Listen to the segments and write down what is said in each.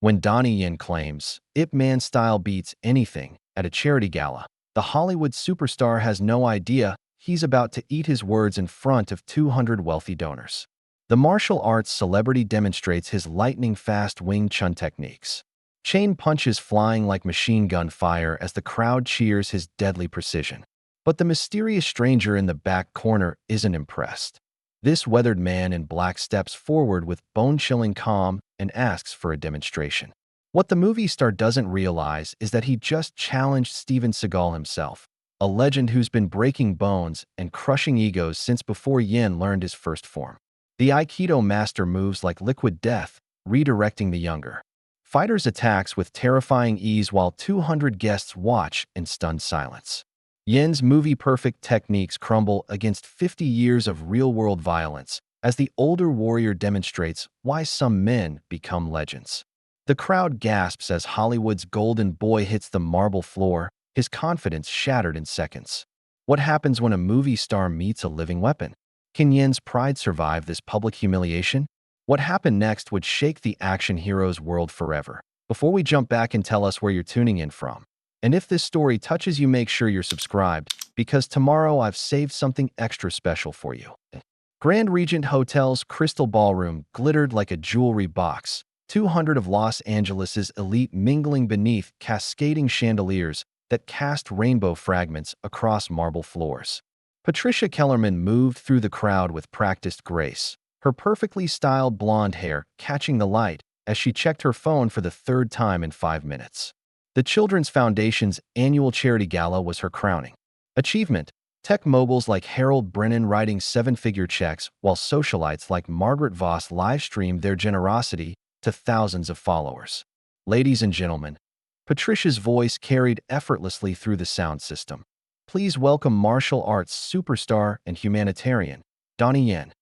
When Donnie Yen claims, Ip Man style beats anything at a charity gala, the Hollywood superstar has no idea he's about to eat his words in front of 200 wealthy donors. The martial arts celebrity demonstrates his lightning-fast Wing Chun techniques. Chain punches flying like machine gun fire as the crowd cheers his deadly precision. But the mysterious stranger in the back corner isn't impressed. This weathered man in black steps forward with bone-chilling calm and asks for a demonstration. What the movie star doesn't realize is that he just challenged Steven Seagal himself, a legend who's been breaking bones and crushing egos since before Yen learned his first form. The aikido master moves like liquid death, redirecting the younger fighter's attacks with terrifying ease while 200 guests watch in stunned silence. Yen's movie-perfect techniques crumble against 50 years of real-world violence as the older warrior demonstrates why some men become legends. The crowd gasps as Hollywood's golden boy hits the marble floor, his confidence shattered in seconds. What happens when a movie star meets a living weapon? Can Yen's pride survive this public humiliation? What happened next would shake the action hero's world forever. Before we jump back and tell us where you're tuning in from, and if this story touches you, make sure you're subscribed, because tomorrow I've saved something extra special for you. Grand Regent Hotel's Crystal Ballroom glittered like a jewelry box, 200 of Los Angeles' elite mingling beneath cascading chandeliers that cast rainbow fragments across marble floors. Patricia Kellerman moved through the crowd with practiced grace, her perfectly styled blonde hair catching the light as she checked her phone for the third time in 5 minutes. The Children's Foundation's annual charity gala was her crowning achievement. Tech moguls like Harold Brennan writing 7-figure checks, while socialites like Margaret Voss live-streamed their generosity to thousands of followers. Ladies and gentlemen, Patricia's voice carried effortlessly through the sound system. Please welcome martial arts superstar and humanitarian, Donnie Yen.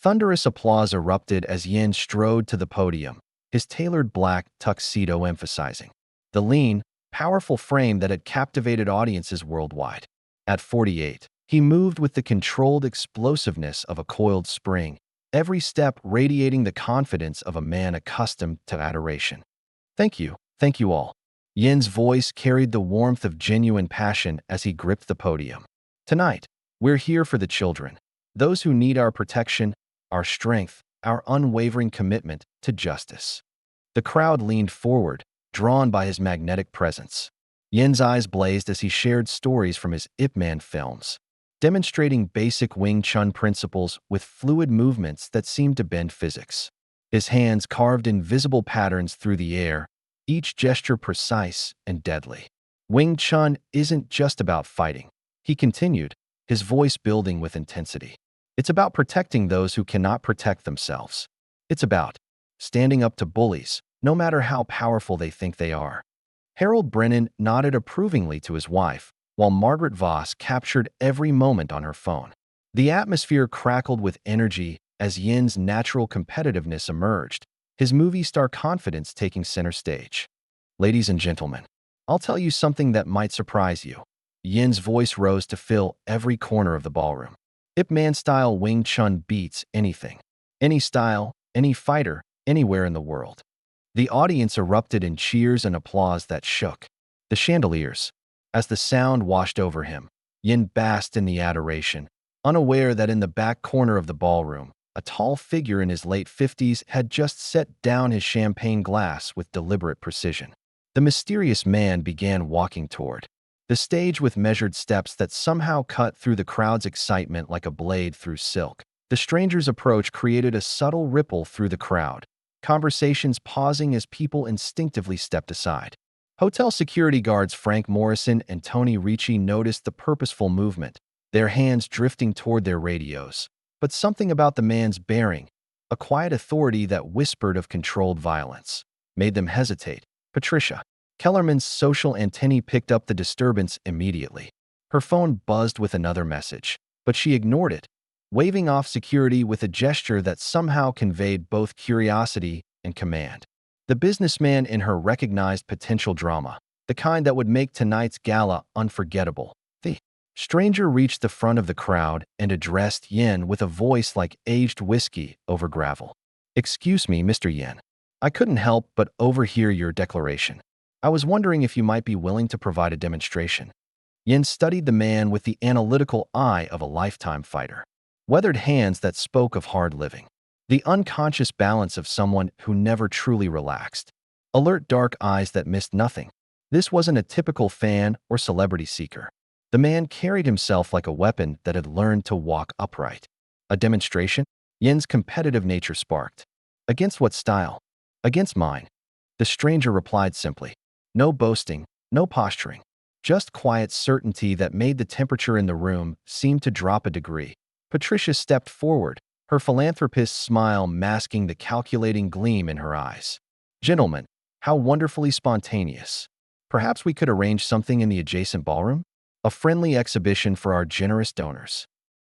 Thunderous applause erupted as Yen strode to the podium, his tailored black tuxedo emphasizing the lean, powerful frame that had captivated audiences worldwide. At 48, he moved with the controlled explosiveness of a coiled spring, every step radiating the confidence of a man accustomed to adoration. Thank you all. Yen's voice carried the warmth of genuine passion as he gripped the podium. Tonight, we're here for the children, those who need our protection, our strength, our unwavering commitment to justice. The crowd leaned forward, drawn by his magnetic presence. Yen's eyes blazed as he shared stories from his Ip Man films, demonstrating basic Wing Chun principles with fluid movements that seemed to bend physics. His hands carved invisible patterns through the air, each gesture precise and deadly. Wing Chun isn't just about fighting, he continued, his voice building with intensity. It's about protecting those who cannot protect themselves. It's about standing up to bullies, no matter how powerful they think they are. Harold Brennan nodded approvingly to his wife, while Margaret Voss captured every moment on her phone. The atmosphere crackled with energy as Yen's natural competitiveness emerged, his movie star confidence taking center stage. Ladies and gentlemen, I'll tell you something that might surprise you. Yen's voice rose to fill every corner of the ballroom. Ip Man-style Wing Chun beats anything, any style, any fighter, anywhere in the world. The audience erupted in cheers and applause that shook the chandeliers. As the sound washed over him, Yen basked in the adoration, unaware that in the back corner of the ballroom, a tall figure in his late 50s had just set down his champagne glass with deliberate precision. The mysterious man began walking toward the stage with measured steps that somehow cut through the crowd's excitement like a blade through silk. The stranger's approach created a subtle ripple through the crowd, conversations pausing as people instinctively stepped aside. Hotel security guards Frank Morrison and Tony Ricci noticed the purposeful movement, their hands drifting toward their radios. But something about the man's bearing, a quiet authority that whispered of controlled violence, made them hesitate. Patricia Kellerman's social antennae picked up the disturbance immediately. Her phone buzzed with another message, but she ignored it, waving off security with a gesture that somehow conveyed both curiosity and command. The businessman in her recognized potential drama, the kind that would make tonight's gala unforgettable. The stranger reached the front of the crowd and addressed Yen with a voice like aged whiskey over gravel. "Excuse me, Mr. Yen. I couldn't help but overhear your declaration. I was wondering if you might be willing to provide a demonstration. Yen studied the man with the analytical eye of a lifetime fighter. Weathered hands that spoke of hard living. The unconscious balance of someone who never truly relaxed. Alert dark eyes that missed nothing. This wasn't a typical fan or celebrity seeker. The man carried himself like a weapon that had learned to walk upright. A demonstration? Yen's competitive nature sparked. Against what style? Against mine. The stranger replied simply. No boasting, no posturing. Just quiet certainty that made the temperature in the room seem to drop a degree. Patricia stepped forward, her philanthropist's smile masking the calculating gleam in her eyes. Gentlemen, how wonderfully spontaneous. Perhaps we could arrange something in the adjacent ballroom? A friendly exhibition for our generous donors.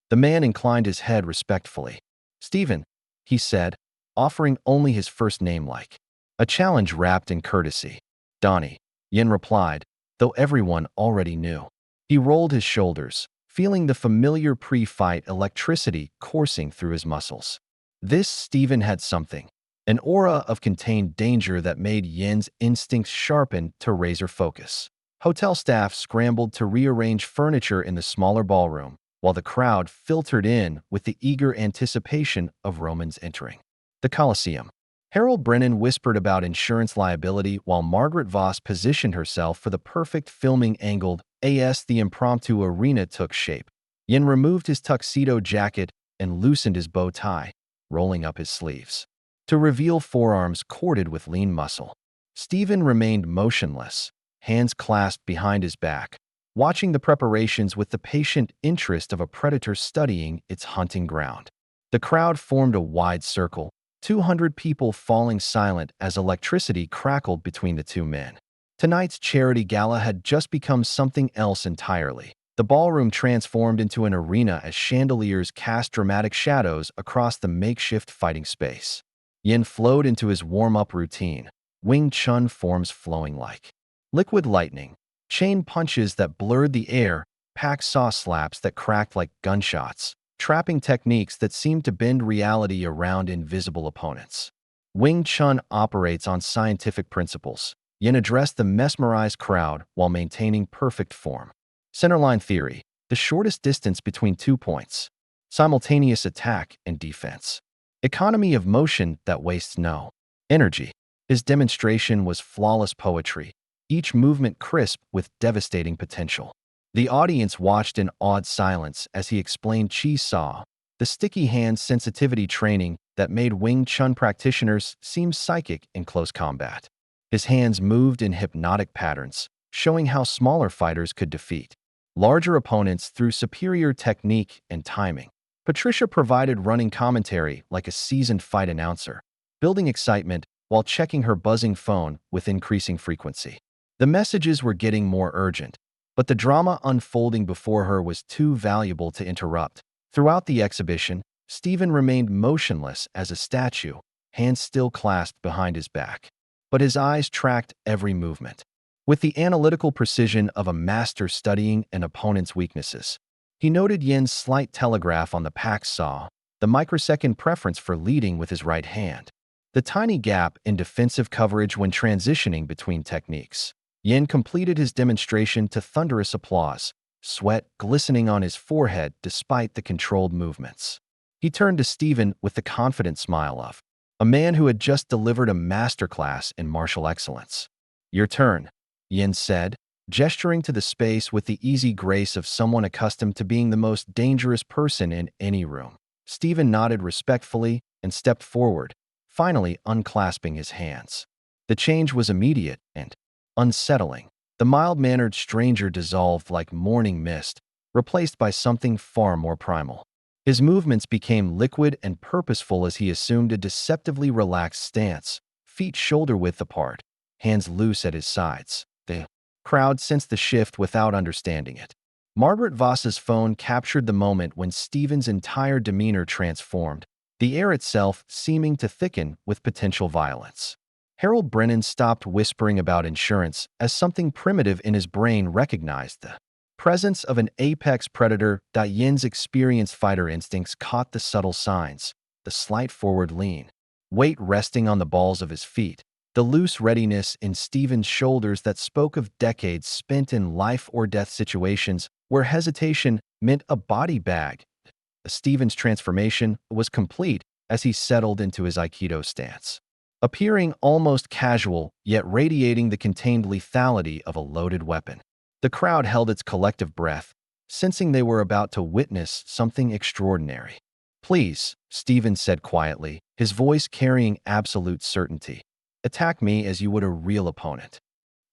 The man inclined his head respectfully. Steven, he said, offering only his first name like. A challenge wrapped in courtesy. Donnie, Yen replied, though everyone already knew. He rolled his shoulders, feeling the familiar pre-fight electricity coursing through his muscles. This Steven had something, an aura of contained danger that made Yen's instincts sharpen to razor focus. Hotel staff scrambled to rearrange furniture in the smaller ballroom, while the crowd filtered in with the eager anticipation of Romans entering. The Colosseum. Harold Brennan whispered about insurance liability while Margaret Voss positioned herself for the perfect filming angled as the impromptu arena took shape. Yen removed his tuxedo jacket and loosened his bow tie, rolling up his sleeves, to reveal forearms corded with lean muscle. Steven remained motionless, hands clasped behind his back, watching the preparations with the patient interest of a predator studying its hunting ground. The crowd formed a wide circle, 200 people falling silent as electricity crackled between the two men. Tonight's charity gala had just become something else entirely. The ballroom transformed into an arena as chandeliers cast dramatic shadows across the makeshift fighting space. Yen flowed into his warm-up routine, Wing Chun forms flowing like liquid lightning, chain punches that blurred the air, pack saw slaps that cracked like gunshots, trapping techniques that seemed to bend reality around invisible opponents. Wing Chun operates on scientific principles. Yen addressed the mesmerized crowd while maintaining perfect form. Centerline theory, the shortest distance between 2 points. Simultaneous attack and defense. Economy of motion that wastes no energy. His demonstration was flawless poetry, each movement crisp with devastating potential. The audience watched in awed silence as he explained Chi Saw, the sticky hand sensitivity training that made Wing Chun practitioners seem psychic in close combat. His hands moved in hypnotic patterns, showing how smaller fighters could defeat larger opponents through superior technique and timing. Patricia provided running commentary like a seasoned fight announcer, building excitement while checking her buzzing phone with increasing frequency. The messages were getting more urgent, but the drama unfolding before her was too valuable to interrupt. Throughout the exhibition, Steven remained motionless as a statue, hands still clasped behind his back. But his eyes tracked every movement. With the analytical precision of a master studying an opponent's weaknesses, he noted Yen's slight telegraph on the pack saw, the microsecond preference for leading with his right hand, the tiny gap in defensive coverage when transitioning between techniques. Yen completed his demonstration to thunderous applause, sweat glistening on his forehead despite the controlled movements. He turned to Steven with the confident smile of a man who had just delivered a masterclass in martial excellence. Your turn, Yen said, gesturing to the space with the easy grace of someone accustomed to being the most dangerous person in any room. Steven nodded respectfully and stepped forward, finally unclasping his hands. The change was immediate and unsettling. The mild-mannered stranger dissolved like morning mist, replaced by something far more primal. His movements became liquid and purposeful as he assumed a deceptively relaxed stance, feet shoulder-width apart, hands loose at his sides. The crowd sensed the shift without understanding it. Margaret Voss's phone captured the moment when Steven's entire demeanor transformed, the air itself seeming to thicken with potential violence. Harold Brennan stopped whispering about insurance as something primitive in his brain recognized the presence of an apex predator. Yen's experienced fighter instincts caught the subtle signs, the slight forward lean, weight resting on the balls of his feet, the loose readiness in Steven's shoulders that spoke of decades spent in life-or-death situations where hesitation meant a body bag. Steven's transformation was complete as he settled into his aikido stance, appearing almost casual, yet radiating the contained lethality of a loaded weapon. The crowd held its collective breath, sensing they were about to witness something extraordinary. "Please," Steven said quietly, his voice carrying absolute certainty. "Attack me as you would a real opponent."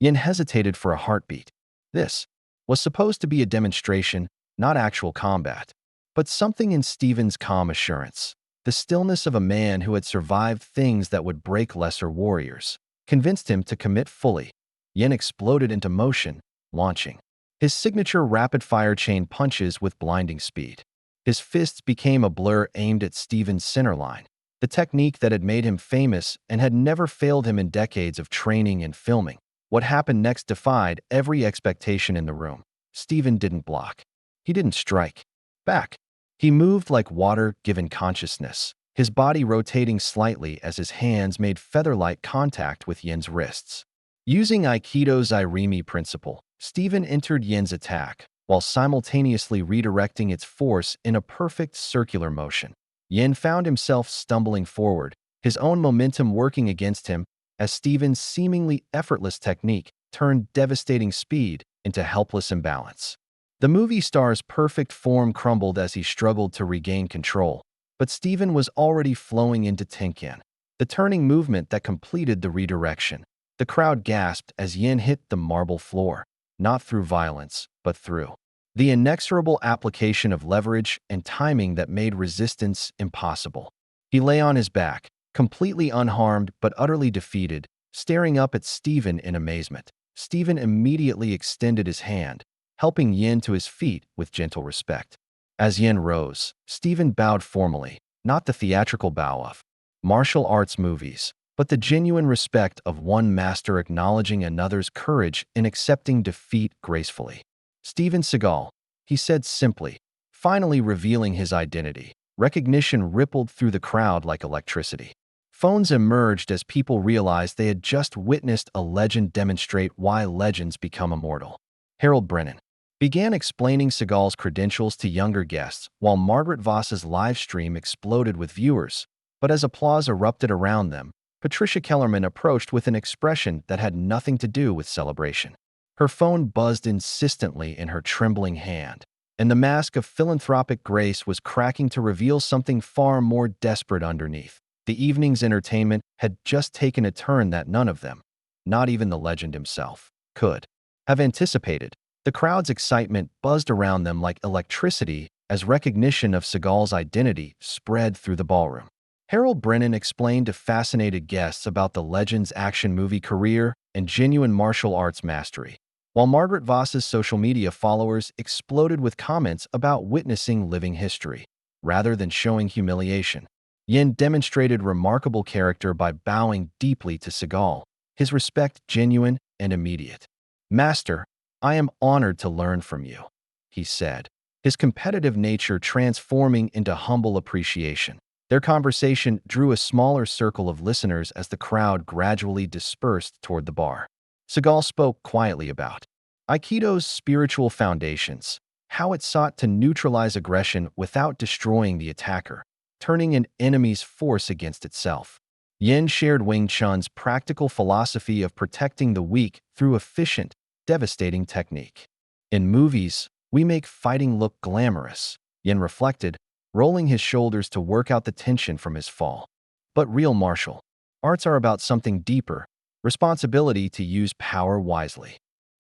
Yen hesitated for a heartbeat. This was supposed to be a demonstration, not actual combat. But something in Steven's calm assurance, the stillness of a man who had survived things that would break lesser warriors, convinced him to commit fully. Yen exploded into motion, launching his signature rapid-fire chain punches with blinding speed. His fists became a blur aimed at Steven's center line, the technique that had made him famous and had never failed him in decades of training and filming. What happened next defied every expectation in the room. Steven didn't block. He didn't strike back. He moved like water given consciousness, his body rotating slightly as his hands made feather-like contact with Yen's wrists. Using Aikido's Irimi principle, Steven entered Yen's attack, while simultaneously redirecting its force in a perfect circular motion. Yen found himself stumbling forward, his own momentum working against him as Steven's seemingly effortless technique turned devastating speed into helpless imbalance. The movie star's perfect form crumbled as he struggled to regain control, but Steven was already flowing into Tenkan, the turning movement that completed the redirection. The crowd gasped as Yen hit the marble floor, not through violence, but through the inexorable application of leverage and timing that made resistance impossible. He lay on his back, completely unharmed but utterly defeated, staring up at Steven in amazement. Steven immediately extended his hand, helping Yen to his feet with gentle respect. As Yen rose, Steven bowed formally, not the theatrical bow of martial arts movies, but the genuine respect of one master acknowledging another's courage in accepting defeat gracefully. "Steven Seagal," he said simply, finally revealing his identity. Recognition rippled through the crowd like electricity. Phones emerged as people realized they had just witnessed a legend demonstrate why legends become immortal. Harold Brennan began explaining Seagal's credentials to younger guests while Margaret Voss's live stream exploded with viewers, but as applause erupted around them, Patricia Kellerman approached with an expression that had nothing to do with celebration. Her phone buzzed insistently in her trembling hand, and the mask of philanthropic grace was cracking to reveal something far more desperate underneath. The evening's entertainment had just taken a turn that none of them, not even the legend himself, could have anticipated. The crowd's excitement buzzed around them like electricity as recognition of Seagal's identity spread through the ballroom. Harold Brennan explained to fascinated guests about the legend's action movie career and genuine martial arts mastery, while Margaret Voss's social media followers exploded with comments about witnessing living history, rather than showing humiliation. Yen demonstrated remarkable character by bowing deeply to Seagal, his respect genuine and immediate. "Master, I am honored to learn from you," he said, his competitive nature transforming into humble appreciation. Their conversation drew a smaller circle of listeners as the crowd gradually dispersed toward the bar. Seagal spoke quietly about Aikido's spiritual foundations, how it sought to neutralize aggression without destroying the attacker, turning an enemy's force against itself. Yen shared Wing Chun's practical philosophy of protecting the weak through efficient, devastating technique. "In movies, we make fighting look glamorous," Yen reflected, rolling his shoulders to work out the tension from his fall. "But real martial arts are about something deeper, responsibility to use power wisely."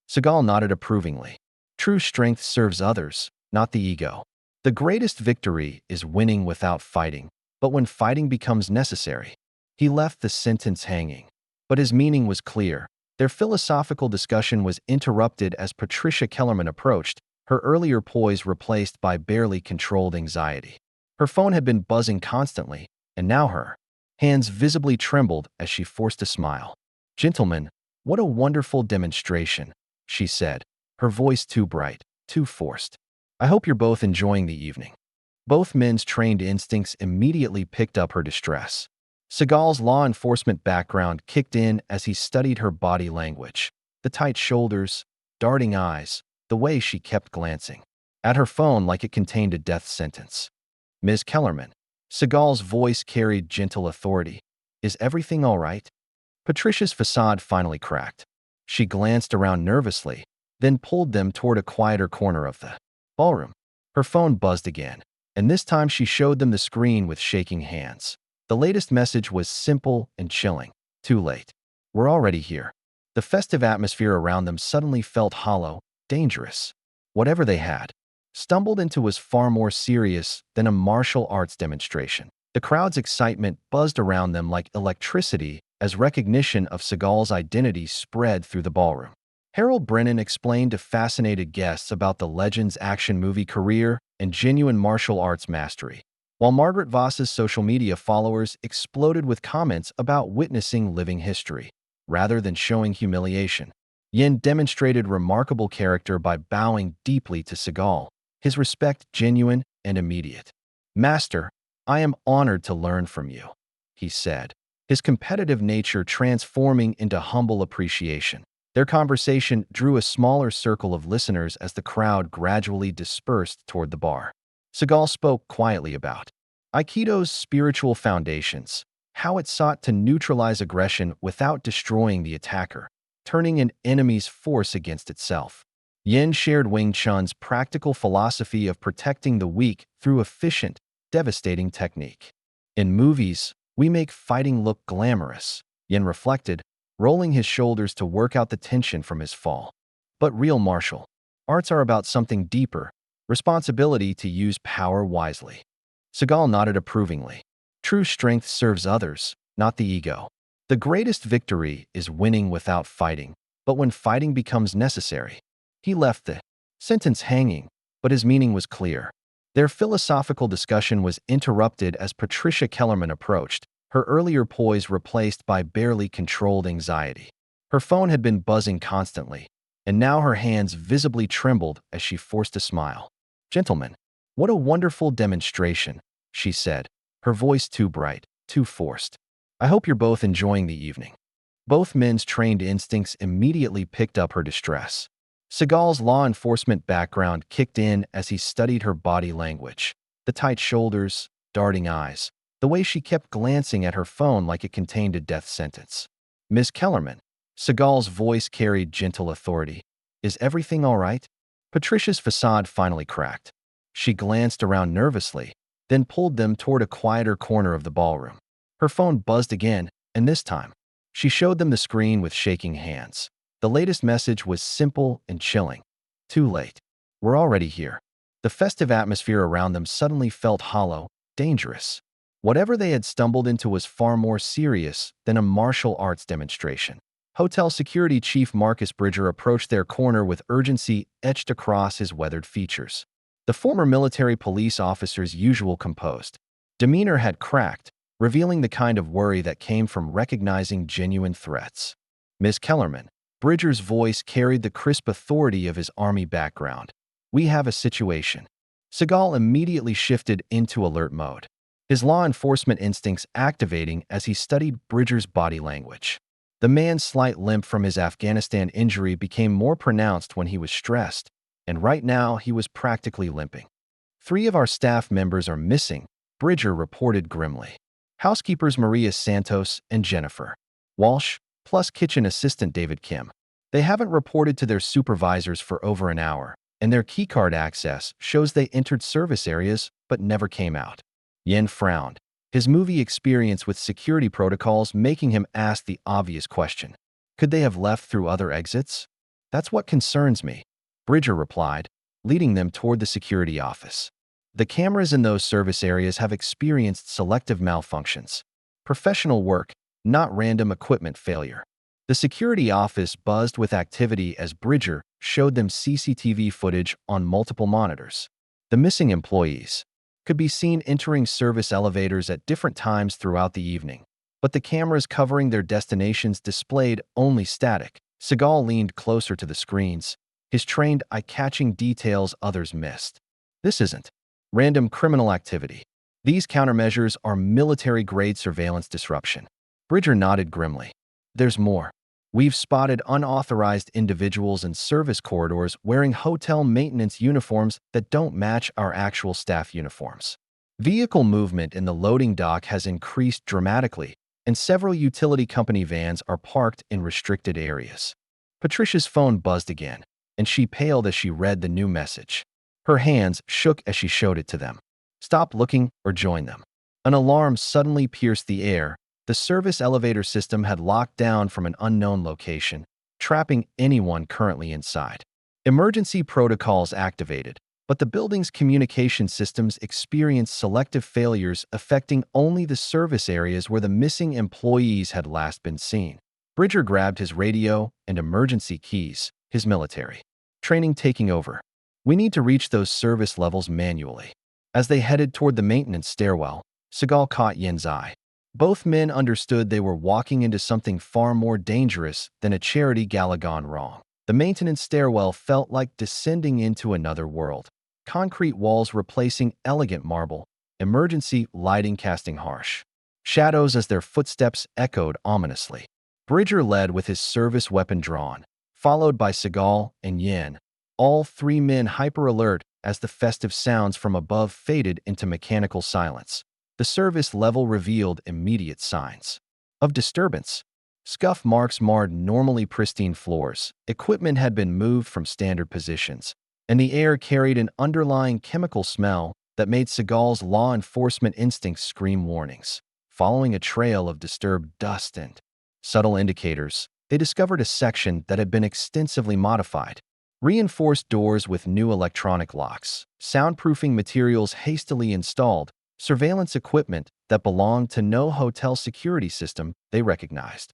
Seagal nodded approvingly. "True strength serves others, not the ego. The greatest victory is winning without fighting, but when fighting becomes necessary." He left the sentence hanging, but his meaning was clear. Their philosophical discussion was interrupted as Patricia Kellerman approached, her earlier poise replaced by barely controlled anxiety. Her phone had been buzzing constantly, and now her hands visibly trembled as she forced a smile. "Gentlemen, what a wonderful demonstration," she said, her voice too bright, too forced. "I hope you're both enjoying the evening." Both men's trained instincts immediately picked up her distress. Seagal's law enforcement background kicked in as he studied her body language. The tight shoulders, darting eyes, the way she kept glancing at her phone like it contained a death sentence. Ms. Kellerman. Seagal's voice carried gentle authority. Is everything all right? Patricia's facade finally cracked. She glanced around nervously, then pulled them toward a quieter corner of the ballroom. Her phone buzzed again, and this time she showed them the screen with shaking hands. The latest message was simple and chilling. Too late. We're already here. The festive atmosphere around them suddenly felt hollow, dangerous. Whatever they had stumbled into was far more serious than a martial arts demonstration. The crowd's excitement buzzed around them like electricity as recognition of Seagal's identity spread through the ballroom. Harold Brennan explained to fascinated guests about the legend's action movie career and genuine martial arts mastery, while Margaret Voss's social media followers exploded with comments about witnessing living history, rather than showing humiliation. Yen demonstrated remarkable character by bowing deeply to Seagal, his respect genuine and immediate. Master, I am honored to learn from you, he said, his competitive nature transforming into humble appreciation. Their conversation drew a smaller circle of listeners as the crowd gradually dispersed toward the bar. Seagal spoke quietly about aikido's spiritual foundations, how it sought to neutralize aggression without destroying the attacker, turning an enemy's force against itself. Yen shared Wing Chun's practical philosophy of protecting the weak through efficient, devastating technique. In movies, we make fighting look glamorous, Yen reflected, rolling his shoulders to work out the tension from his fall. But real martial arts are about something deeper, responsibility to use power wisely. Seagal nodded approvingly. True strength serves others, not the ego. The greatest victory is winning without fighting, but when fighting becomes necessary. He left the sentence hanging, but his meaning was clear. Their philosophical discussion was interrupted as Patricia Kellerman approached, her earlier poise replaced by barely controlled anxiety. Her phone had been buzzing constantly, and now her hands visibly trembled as she forced a smile. "Gentlemen, what a wonderful demonstration," she said, her voice too bright, too forced. "I hope you're both enjoying the evening." Both men's trained instincts immediately picked up her distress. Seagal's law enforcement background kicked in as he studied her body language. The tight shoulders, darting eyes, the way she kept glancing at her phone like it contained a death sentence. "Ms. Kellerman." Seagal's voice carried gentle authority. "Is everything all right?" Patricia's facade finally cracked. She glanced around nervously, then pulled them toward a quieter corner of the ballroom. Her phone buzzed again, and this time, she showed them the screen with shaking hands. The latest message was simple and chilling. Too late. We're already here. The festive atmosphere around them suddenly felt hollow, dangerous. Whatever they had stumbled into was far more serious than a martial arts demonstration. Hotel security chief Marcus Bridger approached their corner with urgency etched across his weathered features. The former military police officer's usual composed demeanor had cracked, revealing the kind of worry that came from recognizing genuine threats. "Ms. Kellerman." Bridger's voice carried the crisp authority of his army background. "We have a situation." Seagal immediately shifted into alert mode, his law enforcement instincts activating as he studied Bridger's body language. The man's slight limp from his Afghanistan injury became more pronounced when he was stressed, and right now he was practically limping. "3 of our staff members are missing," Bridger reported grimly. Housekeepers Maria Santos and Jennifer Walsh, plus kitchen assistant David Kim. They haven't reported to their supervisors for over an hour, and their keycard access shows they entered service areas but never came out. Yen frowned, his movie experience with security protocols making him ask the obvious question. Could they have left through other exits? "That's what concerns me," Bridger replied, leading them toward the security office. "The cameras in those service areas have experienced selective malfunctions. Professional work, not random equipment failure." The security office buzzed with activity as Bridger showed them CCTV footage on multiple monitors. The missing employees could be seen entering service elevators at different times throughout the evening, but the cameras covering their destinations displayed only static. Seagal leaned closer to the screens, his trained eye catching details others missed. "This isn't random criminal activity. These countermeasures are military-grade surveillance disruption. Bridger nodded grimly. There's more. We've spotted unauthorized individuals in service corridors wearing hotel maintenance uniforms that don't match our actual staff uniforms. Vehicle movement in the loading dock has increased dramatically, and several utility company vans are parked in restricted areas. Patricia's phone buzzed again, and she paled as she read the new message. Her hands shook as she showed it to them. Stop looking or join them. An alarm suddenly pierced the air. The service elevator system had locked down from an unknown location, trapping anyone currently inside. Emergency protocols activated, but the building's communication systems experienced selective failures affecting only the service areas where the missing employees had last been seen. Bridger grabbed his radio and emergency keys, his military training taking over. We need to reach those service levels manually. As they headed toward the maintenance stairwell, Seagal caught Yen's eye. Both men understood they were walking into something far more dangerous than a charity gala gone wrong. The maintenance stairwell felt like descending into another world. Concrete walls replacing elegant marble, emergency lighting casting harsh shadows as their footsteps echoed ominously. Bridger led with his service weapon drawn, followed by Seagal and Yen, all three men hyper-alert as the festive sounds from above faded into mechanical silence. The service level revealed immediate signs of disturbance. Scuff marks marred normally pristine floors, equipment had been moved from standard positions, and the air carried an underlying chemical smell that made Seagal's law enforcement instincts scream warnings. Following a trail of disturbed dust and subtle indicators, they discovered a section that had been extensively modified. Reinforced doors with new electronic locks, soundproofing materials hastily installed, surveillance equipment that belonged to no hotel security system they recognized.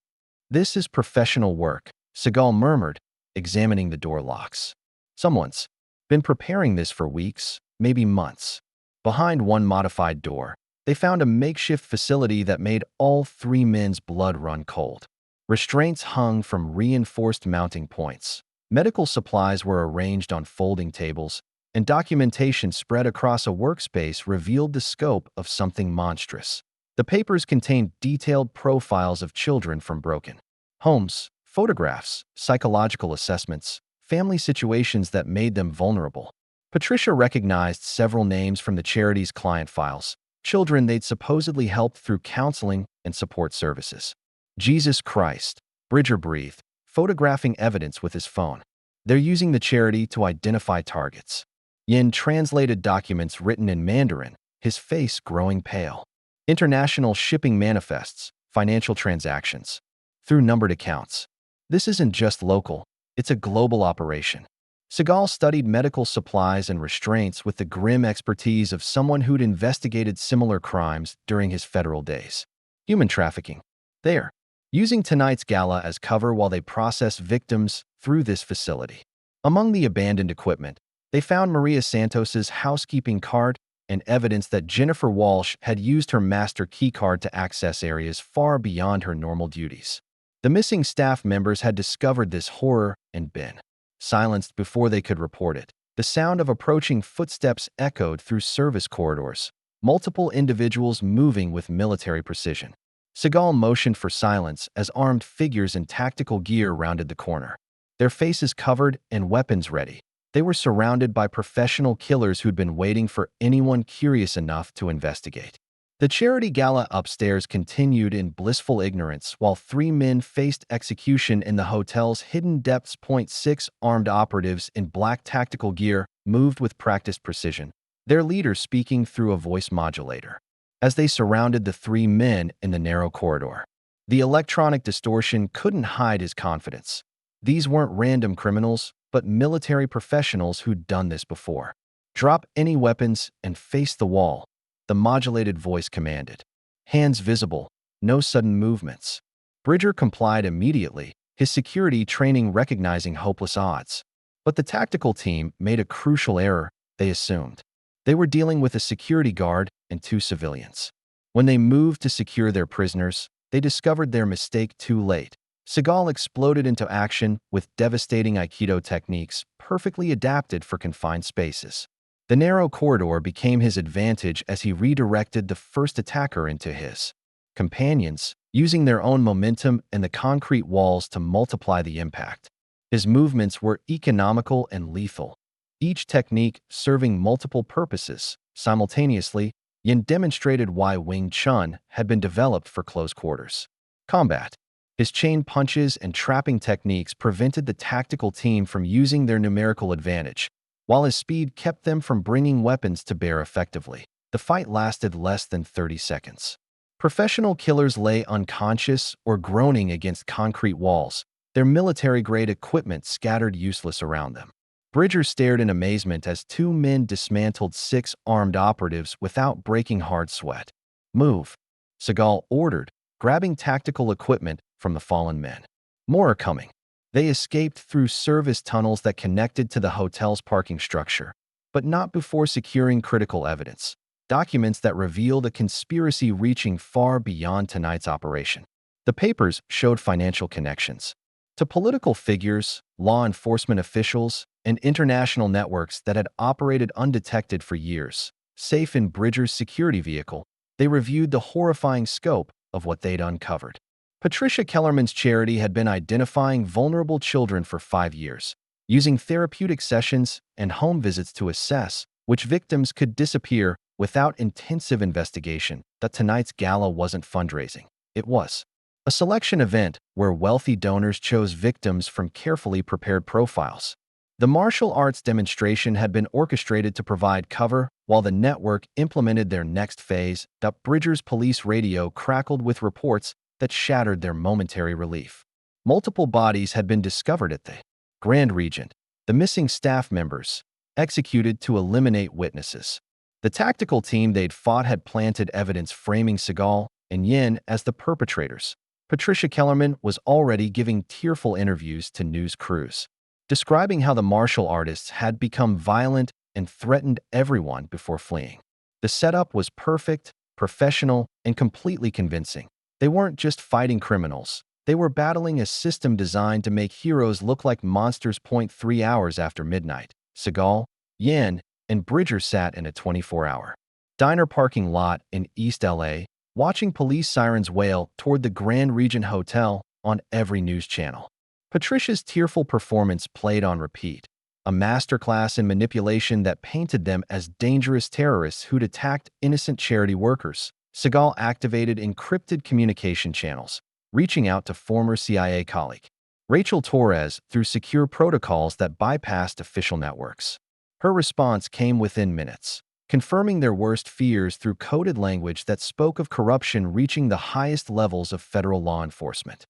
This is professional work, Seagal murmured, examining the door locks. Someone's been preparing this for weeks, maybe months. Behind one modified door, they found a makeshift facility that made all three men's blood run cold. Restraints hung from reinforced mounting points. Medical supplies were arranged on folding tables, and documentation spread across a workspace revealed the scope of something monstrous. The papers contained detailed profiles of children from broken homes, photographs, psychological assessments, family situations that made them vulnerable. Patricia recognized several names from the charity's client files, children they'd supposedly helped through counseling and support services. Jesus Christ, Bridger breathed, photographing evidence with his phone. They're using the charity to identify targets. Yen translated documents written in Mandarin, his face growing pale. International shipping manifests, financial transactions, through numbered accounts. This isn't just local, it's a global operation. Seagal studied medical supplies and restraints with the grim expertise of someone who'd investigated similar crimes during his federal days. Human trafficking. There. Using tonight's gala as cover while they process victims through this facility. Among the abandoned equipment, they found Maria Santos's housekeeping card and evidence that Jennifer Walsh had used her master keycard to access areas far beyond her normal duties. The missing staff members had discovered this horror and been silenced before they could report it. The sound of approaching footsteps echoed through service corridors, multiple individuals moving with military precision. Seagal motioned for silence as armed figures in tactical gear rounded the corner, their faces covered and weapons ready. They were surrounded by professional killers who'd been waiting for anyone curious enough to investigate. The charity gala upstairs continued in blissful ignorance while three men faced execution in the hotel's hidden depths. 6 armed operatives in black tactical gear moved with practiced precision, their leader speaking through a voice modulator. As they surrounded the three men in the narrow corridor, the electronic distortion couldn't hide his confidence. These weren't random criminals, but military professionals who'd done this before. Drop any weapons and face the wall, the modulated voice commanded. Hands visible, no sudden movements. Bridger complied immediately, his security training recognizing hopeless odds. But the tactical team made a crucial error, they assumed. They were dealing with a security guard and 2 civilians. When they moved to secure their prisoners, they discovered their mistake too late. Seagal exploded into action with devastating aikido techniques perfectly adapted for confined spaces. The narrow corridor became his advantage as he redirected the first attacker into his companions, using their own momentum and the concrete walls to multiply the impact. His movements were economical and lethal, each technique serving multiple purposes. Simultaneously, Yin demonstrated why Wing Chun had been developed for close quarters combat. His chain punches and trapping techniques prevented the tactical team from using their numerical advantage, while his speed kept them from bringing weapons to bear effectively. The fight lasted less than 30 seconds. Professional killers lay unconscious or groaning against concrete walls, their military-grade equipment scattered useless around them. Bridger stared in amazement as two men dismantled 6 armed operatives without breaking hard sweat. "Move," Seagal ordered, grabbing tactical equipment from the fallen men. More are coming. They escaped through service tunnels that connected to the hotel's parking structure, but not before securing critical evidence, documents that revealed a conspiracy reaching far beyond tonight's operation. The papers showed financial connections to political figures, law enforcement officials, and international networks that had operated undetected for years. Safe in Bridger's security vehicle, they reviewed the horrifying scope of what they'd uncovered. Patricia Kellerman's charity had been identifying vulnerable children for 5 years, using therapeutic sessions and home visits to assess which victims could disappear without intensive investigation. That tonight's gala wasn't fundraising. It was a selection event where wealthy donors chose victims from carefully prepared profiles. The martial arts demonstration had been orchestrated to provide cover while the network implemented their next phase. Bridger's police radio crackled with reports that shattered their momentary relief. Multiple bodies had been discovered at the Grand Regent, the missing staff members executed to eliminate witnesses. The tactical team they'd fought had planted evidence framing Seagal and Yen as the perpetrators. Patricia Kellerman was already giving tearful interviews to news crews, describing how the martial artists had become violent and threatened everyone before fleeing. The setup was perfect, professional, and completely convincing. They weren't just fighting criminals. They were battling a system designed to make heroes look like monsters. 3 hours after midnight, Seagal, Yen, and Bridger sat in a 24-hour diner parking lot in East LA, watching police sirens wail toward the Grand Regent Hotel on every news channel. Patricia's tearful performance played on repeat, a masterclass in manipulation that painted them as dangerous terrorists who'd attacked innocent charity workers. Seagal activated encrypted communication channels, reaching out to former CIA colleague Rachel Torres through secure protocols that bypassed official networks. Her response came within minutes, confirming their worst fears through coded language that spoke of corruption reaching the highest levels of federal law enforcement.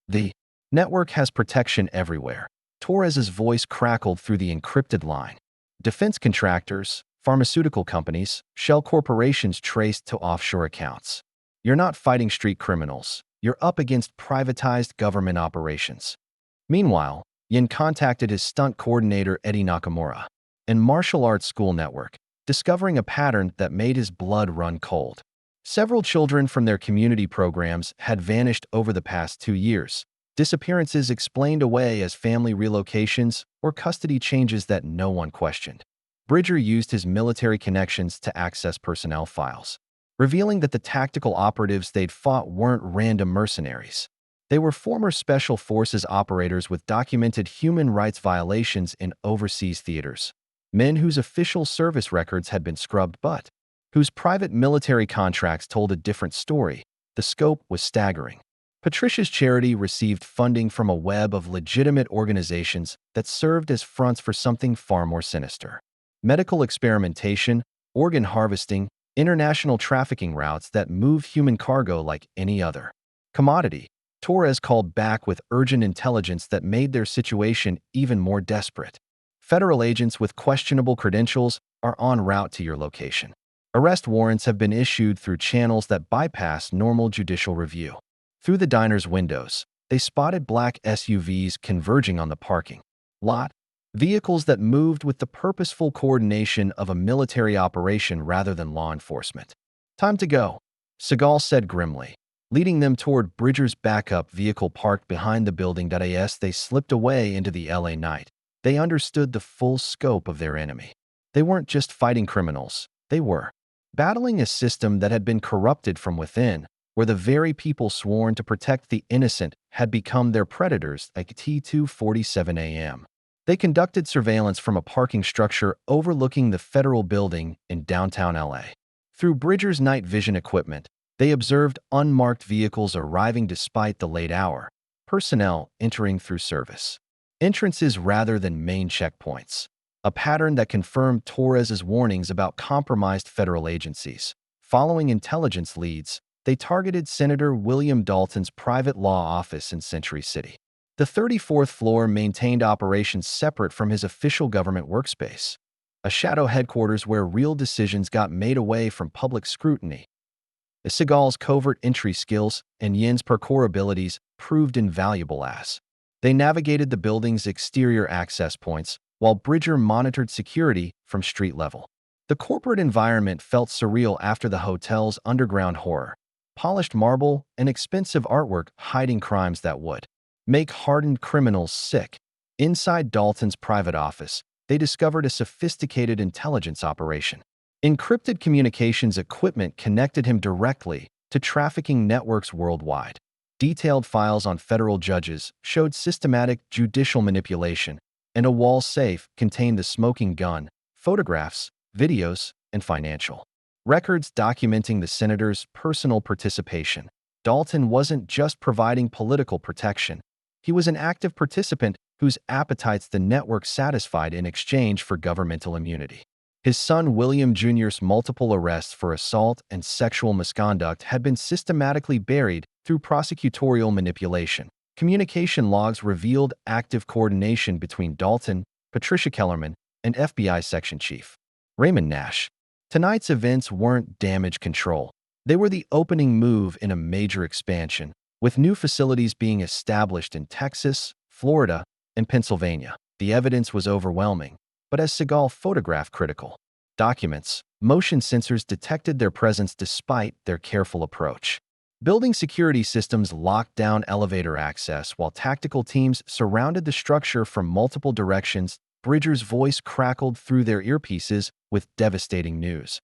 "The network has protection everywhere," Torres's voice crackled through the encrypted line. "Defense contractors, pharmaceutical companies, shell corporations traced to offshore accounts. You're not fighting street criminals. You're up against privatized government operations." Meanwhile, Yin contacted his stunt coordinator Eddie Nakamura and martial arts school network, discovering a pattern that made his blood run cold. Several children from their community programs had vanished over the past 2 years, disappearances explained away as family relocations or custody changes that no one questioned. Bridger used his military connections to access personnel files, revealing that the tactical operatives they'd fought weren't random mercenaries. They were former special forces operators with documented human rights violations in overseas theaters, men whose official service records had been scrubbed but whose private military contracts told a different story. The scope was staggering. Patricia's charity received funding from a web of legitimate organizations that served as fronts for something far more sinister: medical experimentation, organ harvesting, international trafficking routes that move human cargo like any other commodity. Torres called back with urgent intelligence that made their situation even more desperate. "Federal agents with questionable credentials are en route to your location. Arrest warrants have been issued through channels that bypass normal judicial review." Through the diner's windows, they spotted black SUVs converging on the parking lot, vehicles that moved with the purposeful coordination of a military operation rather than law enforcement. "Time to go," Seagal said grimly, leading them toward Bridger's backup vehicle parked behind the building. As they slipped away into the LA night, they understood the full scope of their enemy. They weren't just fighting criminals. They were battling a system that had been corrupted from within, where the very people sworn to protect the innocent had become their predators at T2:47 a.m. They conducted surveillance from a parking structure overlooking the federal building in downtown LA. Through Bridger's night vision equipment, they observed unmarked vehicles arriving despite the late hour, personnel entering through service entrances rather than main checkpoints, a pattern that confirmed Torres's warnings about compromised federal agencies. Following intelligence leads, they targeted Senator William Dalton's private law office in Century City. The 34th floor maintained operations separate from his official government workspace, a shadow headquarters where real decisions got made away from public scrutiny. Seagal's covert entry skills and Yen's parkour abilities proved invaluable as they navigated the building's exterior access points while Bridger monitored security from street level. The corporate environment felt surreal after the hotel's underground horror, polished marble and expensive artwork hiding crimes that would make hardened criminals sick. Inside Dalton's private office, they discovered a sophisticated intelligence operation. Encrypted communications equipment connected him directly to trafficking networks worldwide. Detailed files on federal judges showed systematic judicial manipulation, and a wall safe contained the smoking gun, photographs, videos, and financial records documenting the senator's personal participation. Dalton wasn't just providing political protection. He was an active participant whose appetites the network satisfied in exchange for governmental immunity. His son William Jr.'s multiple arrests for assault and sexual misconduct had been systematically buried through prosecutorial manipulation. Communication logs revealed active coordination between Dalton, Patricia Kellerman, and FBI Section Chief Raymond Nash. Tonight's events weren't damage control. They were the opening move in a major expansion, with new facilities being established in Texas, Florida, and Pennsylvania. The evidence was overwhelming, but as Seagal photographed critical documents, motion sensors detected their presence despite their careful approach. Building security systems locked down elevator access while tactical teams surrounded the structure from multiple directions. Bridger's voice crackled through their earpieces with devastating news.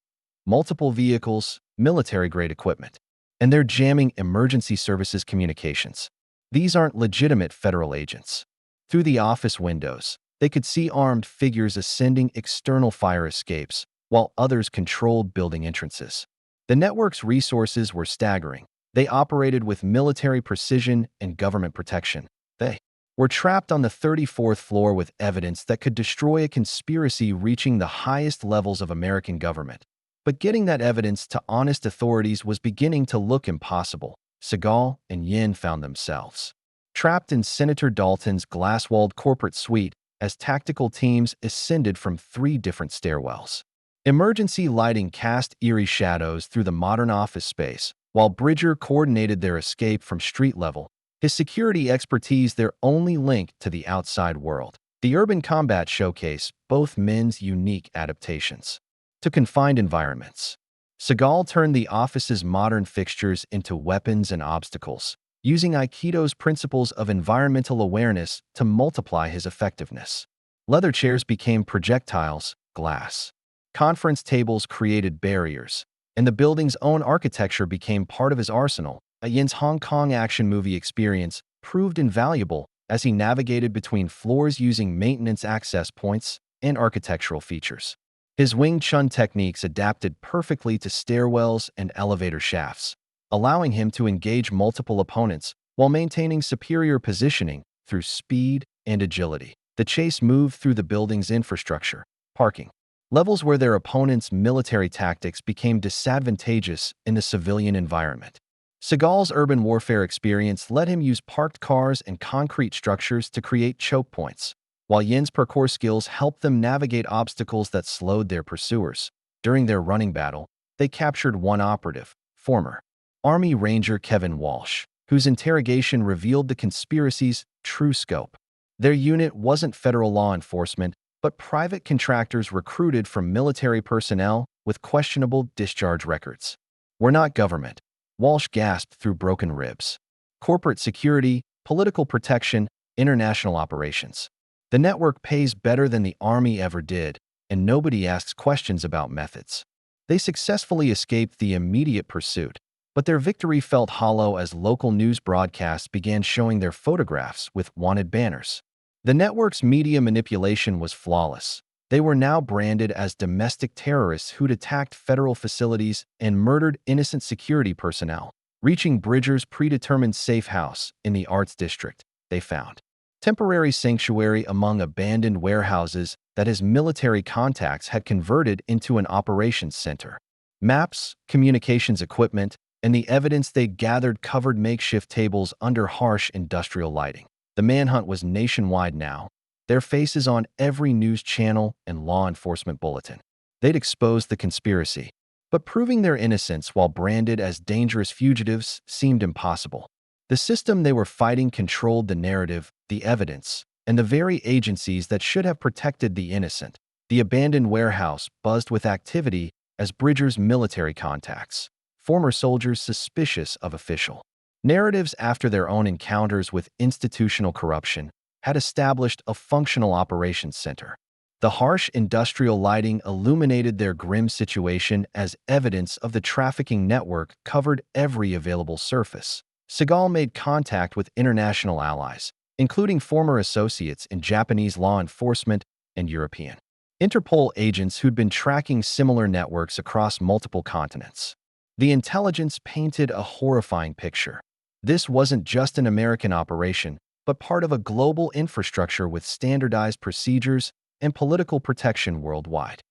Multiple vehicles, military-grade equipment, and they're jamming emergency services communications. These aren't legitimate federal agents. Through the office windows, they could see armed figures ascending external fire escapes, while others controlled building entrances. The network's resources were staggering. They operated with military precision and government protection. They were trapped on the 34th floor with evidence that could destroy a conspiracy reaching the highest levels of American government. But getting that evidence to honest authorities was beginning to look impossible. Seagal and Yen found themselves trapped in Senator Dalton's glass-walled corporate suite as tactical teams ascended from 3 different stairwells. Emergency lighting cast eerie shadows through the modern office space, while Bridger coordinated their escape from street level. His security expertise their only link to the outside world. The urban combat showcase both men's unique adaptations to confined environments. Seagal turned the office's modern fixtures into weapons and obstacles, using aikido's principles of environmental awareness to multiply his effectiveness. Leather chairs became projectiles, glass conference tables created barriers, and the building's own architecture became part of his arsenal. Yen's Hong Kong action movie experience proved invaluable as he navigated between floors using maintenance access points and architectural features. His Wing Chun techniques adapted perfectly to stairwells and elevator shafts, allowing him to engage multiple opponents while maintaining superior positioning through speed and agility. The chase moved through the building's infrastructure, parking levels where their opponents' military tactics became disadvantageous in the civilian environment. Seagal's urban warfare experience let him use parked cars and concrete structures to create choke points, while Yen's parkour skills helped them navigate obstacles that slowed their pursuers. During their running battle, they captured one operative, former Army Ranger Kevin Walsh, whose interrogation revealed the conspiracy's true scope. Their unit wasn't federal law enforcement, but private contractors recruited from military personnel with questionable discharge records. We're not government, Walsh gasped through broken ribs. Corporate security, political protection, international operations. The network pays better than the Army ever did, and nobody asks questions about methods. They successfully escaped the immediate pursuit, but their victory felt hollow as local news broadcasts began showing their photographs with wanted banners. The network's media manipulation was flawless. They were now branded as domestic terrorists who'd attacked federal facilities and murdered innocent security personnel. Reaching Bridger's predetermined safe house in the Arts District, they found temporary sanctuary among abandoned warehouses that his military contacts had converted into an operations center. Maps, communications equipment, and the evidence they gathered covered makeshift tables under harsh industrial lighting. The manhunt was nationwide now, their faces on every news channel and law enforcement bulletin. They'd exposed the conspiracy, but proving their innocence while branded as dangerous fugitives seemed impossible. The system they were fighting controlled the narrative, the evidence, and the very agencies that should have protected the innocent. The abandoned warehouse buzzed with activity as Bridger's military contacts, former soldiers suspicious of official narratives after their own encounters with institutional corruption, had established a functional operations center. The harsh industrial lighting illuminated their grim situation as evidence of the trafficking network covered every available surface. Seagal made contact with international allies, including former associates in Japanese law enforcement and European Interpol agents who'd been tracking similar networks across multiple continents. The intelligence painted a horrifying picture. This wasn't just an American operation, but part of a global infrastructure with standardized procedures and political protection worldwide.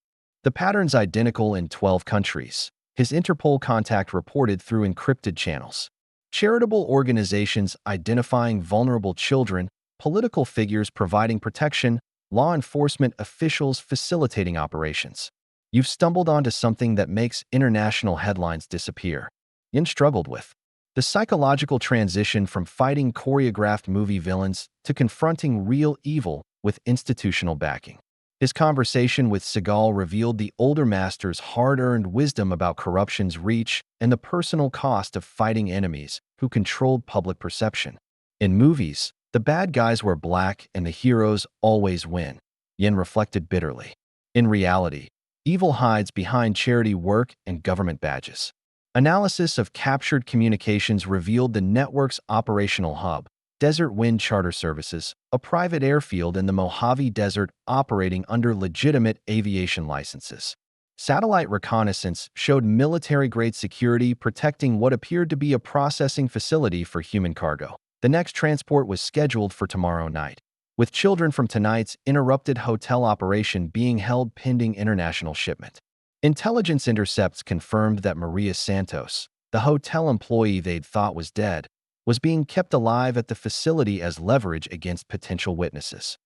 The pattern's identical in 12 countries. His Interpol contact reported through encrypted channels. Charitable organizations identifying vulnerable children, political figures providing protection, law enforcement officials facilitating operations. You've stumbled onto something that makes international headlines disappear. Yen struggled with the psychological transition from fighting choreographed movie villains to confronting real evil with institutional backing. His conversation with Seagal revealed the older master's hard-earned wisdom about corruption's reach and the personal cost of fighting enemies who controlled public perception. In movies, the bad guys were black and the heroes always win, Yen reflected bitterly. In reality, evil hides behind charity work and government badges. Analysis of captured communications revealed the network's operational hub, Desert Wind Charter Services, a private airfield in the Mojave Desert operating under legitimate aviation licenses. Satellite reconnaissance showed military-grade security protecting what appeared to be a processing facility for human cargo. The next transport was scheduled for tomorrow night, with children from tonight's interrupted hotel operation being held pending international shipment. Intelligence intercepts confirmed that Maria Santos, the hotel employee they'd thought was dead, was being kept alive at the facility as leverage against potential witnesses.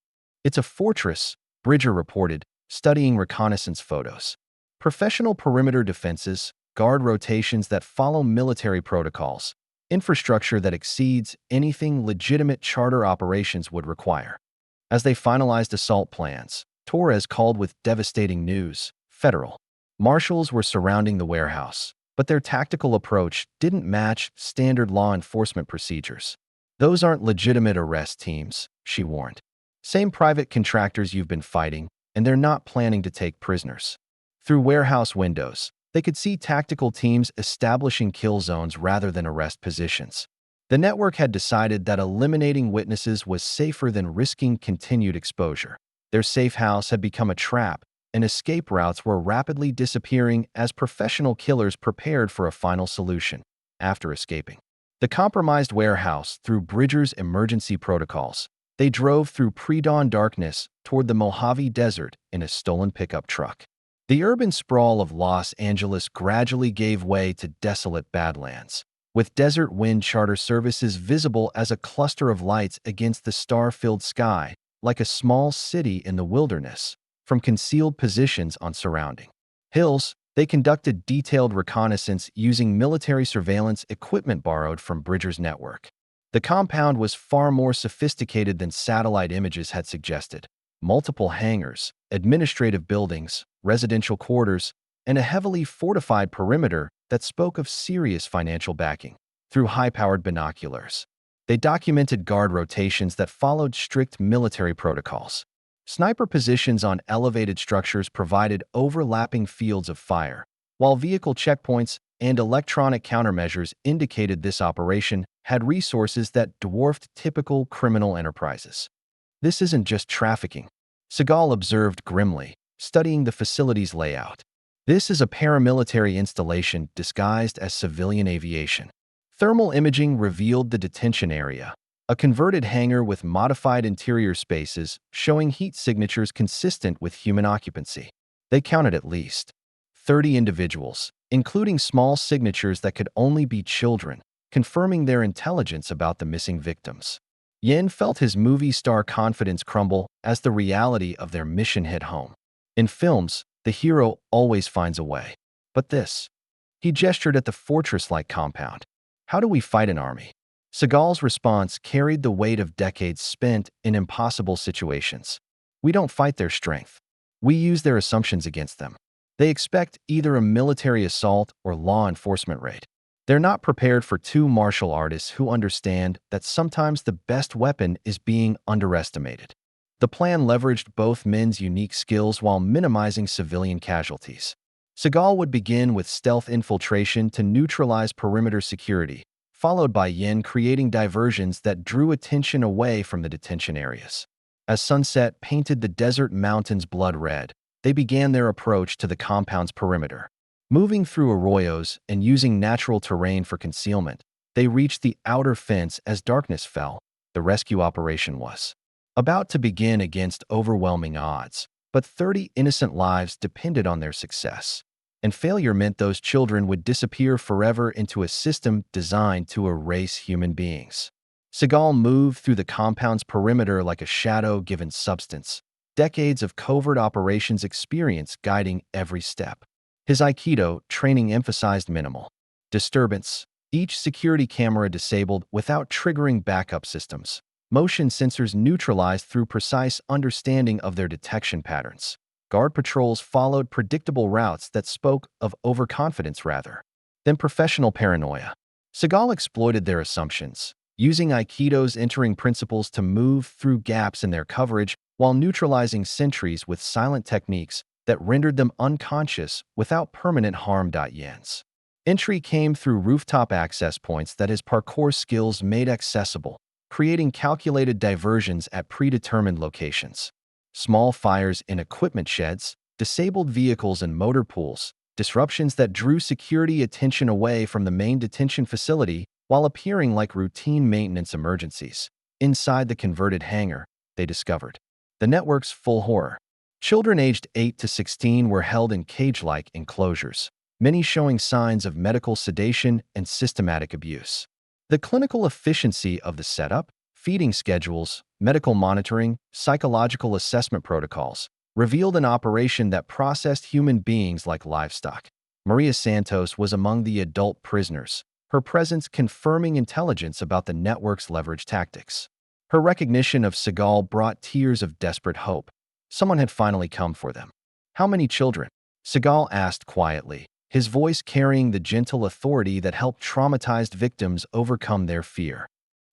It's a fortress, Bridger reported, studying reconnaissance photos. Professional perimeter defenses, guard rotations that follow military protocols, infrastructure that exceeds anything legitimate charter operations would require. As they finalized assault plans, Torres called with devastating news. Federal marshals were surrounding the warehouse, but their tactical approach didn't match standard law enforcement procedures. Those aren't legitimate arrest teams, she warned. Same private contractors you've been fighting, and they're not planning to take prisoners. Through warehouse windows, they could see tactical teams establishing kill zones rather than arrest positions. The network had decided that eliminating witnesses was safer than risking continued exposure. Their safe house had become a trap, and escape routes were rapidly disappearing as professional killers prepared for a final solution after escaping. The compromised warehouse through Bridger's emergency protocols. They drove through pre-dawn darkness toward the Mojave Desert in a stolen pickup truck. The urban sprawl of Los Angeles gradually gave way to desolate badlands, with Desert Wind Charter Services visible as a cluster of lights against the star-filled sky, like a small city in the wilderness. From concealed positions on surrounding hills, they conducted detailed reconnaissance using military surveillance equipment borrowed from Bridger's network. The compound was far more sophisticated than satellite images had suggested. Multiple hangars, administrative buildings, residential quarters, and a heavily fortified perimeter that spoke of serious financial backing. Through high-powered binoculars, they documented guard rotations that followed strict military protocols. Sniper positions on elevated structures provided overlapping fields of fire, while vehicle checkpoints and electronic countermeasures indicated this operation had resources that dwarfed typical criminal enterprises. This isn't just trafficking, Seagal observed grimly, studying the facility's layout. This is a paramilitary installation disguised as civilian aviation. Thermal imaging revealed the detention area, a converted hangar with modified interior spaces showing heat signatures consistent with human occupancy. They counted at least 30 individuals, including small signatures that could only be children, confirming their intelligence about the missing victims. Yen felt his movie star confidence crumble as the reality of their mission hit home. In films, the hero always finds a way. But this. He gestured at the fortress-like compound. How do we fight an army? Seagal's response carried the weight of decades spent in impossible situations. We don't fight their strength. We use their assumptions against them. They expect either a military assault or law enforcement raid. They're not prepared for two martial artists who understand that sometimes the best weapon is being underestimated. The plan leveraged both men's unique skills while minimizing civilian casualties. Seagal would begin with stealth infiltration to neutralize perimeter security, followed by Yen creating diversions that drew attention away from the detention areas. As sunset painted the desert mountains blood red, they began their approach to the compound's perimeter. Moving through arroyos and using natural terrain for concealment, they reached the outer fence as darkness fell. The rescue operation was about to begin against overwhelming odds, but 30 innocent lives depended on their success. And failure meant those children would disappear forever into a system designed to erase human beings. Seagal moved through the compound's perimeter like a shadow given substance, decades of covert operations experience guiding every step. His aikido training emphasized minimal disturbance, each security camera disabled without triggering backup systems, motion sensors neutralized through precise understanding of their detection patterns. Guard patrols followed predictable routes that spoke of overconfidence rather than professional paranoia. Seagal exploited their assumptions, using Aikido's entering principles to move through gaps in their coverage while neutralizing sentries with silent techniques that rendered them unconscious without permanent harm. Yen's entry came through rooftop access points that his parkour skills made accessible, creating calculated diversions at predetermined locations. Small fires in equipment sheds, disabled vehicles and motor pools, disruptions that drew security attention away from the main detention facility while appearing like routine maintenance emergencies. Inside the converted hangar, they discovered the network's full horror. Children aged 8 to 16 were held in cage-like enclosures, many showing signs of medical sedation and systematic abuse. The clinical efficiency of the setup, feeding schedules, medical monitoring, psychological assessment protocols, revealed an operation that processed human beings like livestock. Maria Santos was among the adult prisoners, her presence confirming intelligence about the network's leverage tactics. Her recognition of Seagal brought tears of desperate hope. Someone had finally come for them. How many children? Seagal asked quietly, his voice carrying the gentle authority that helped traumatized victims overcome their fear.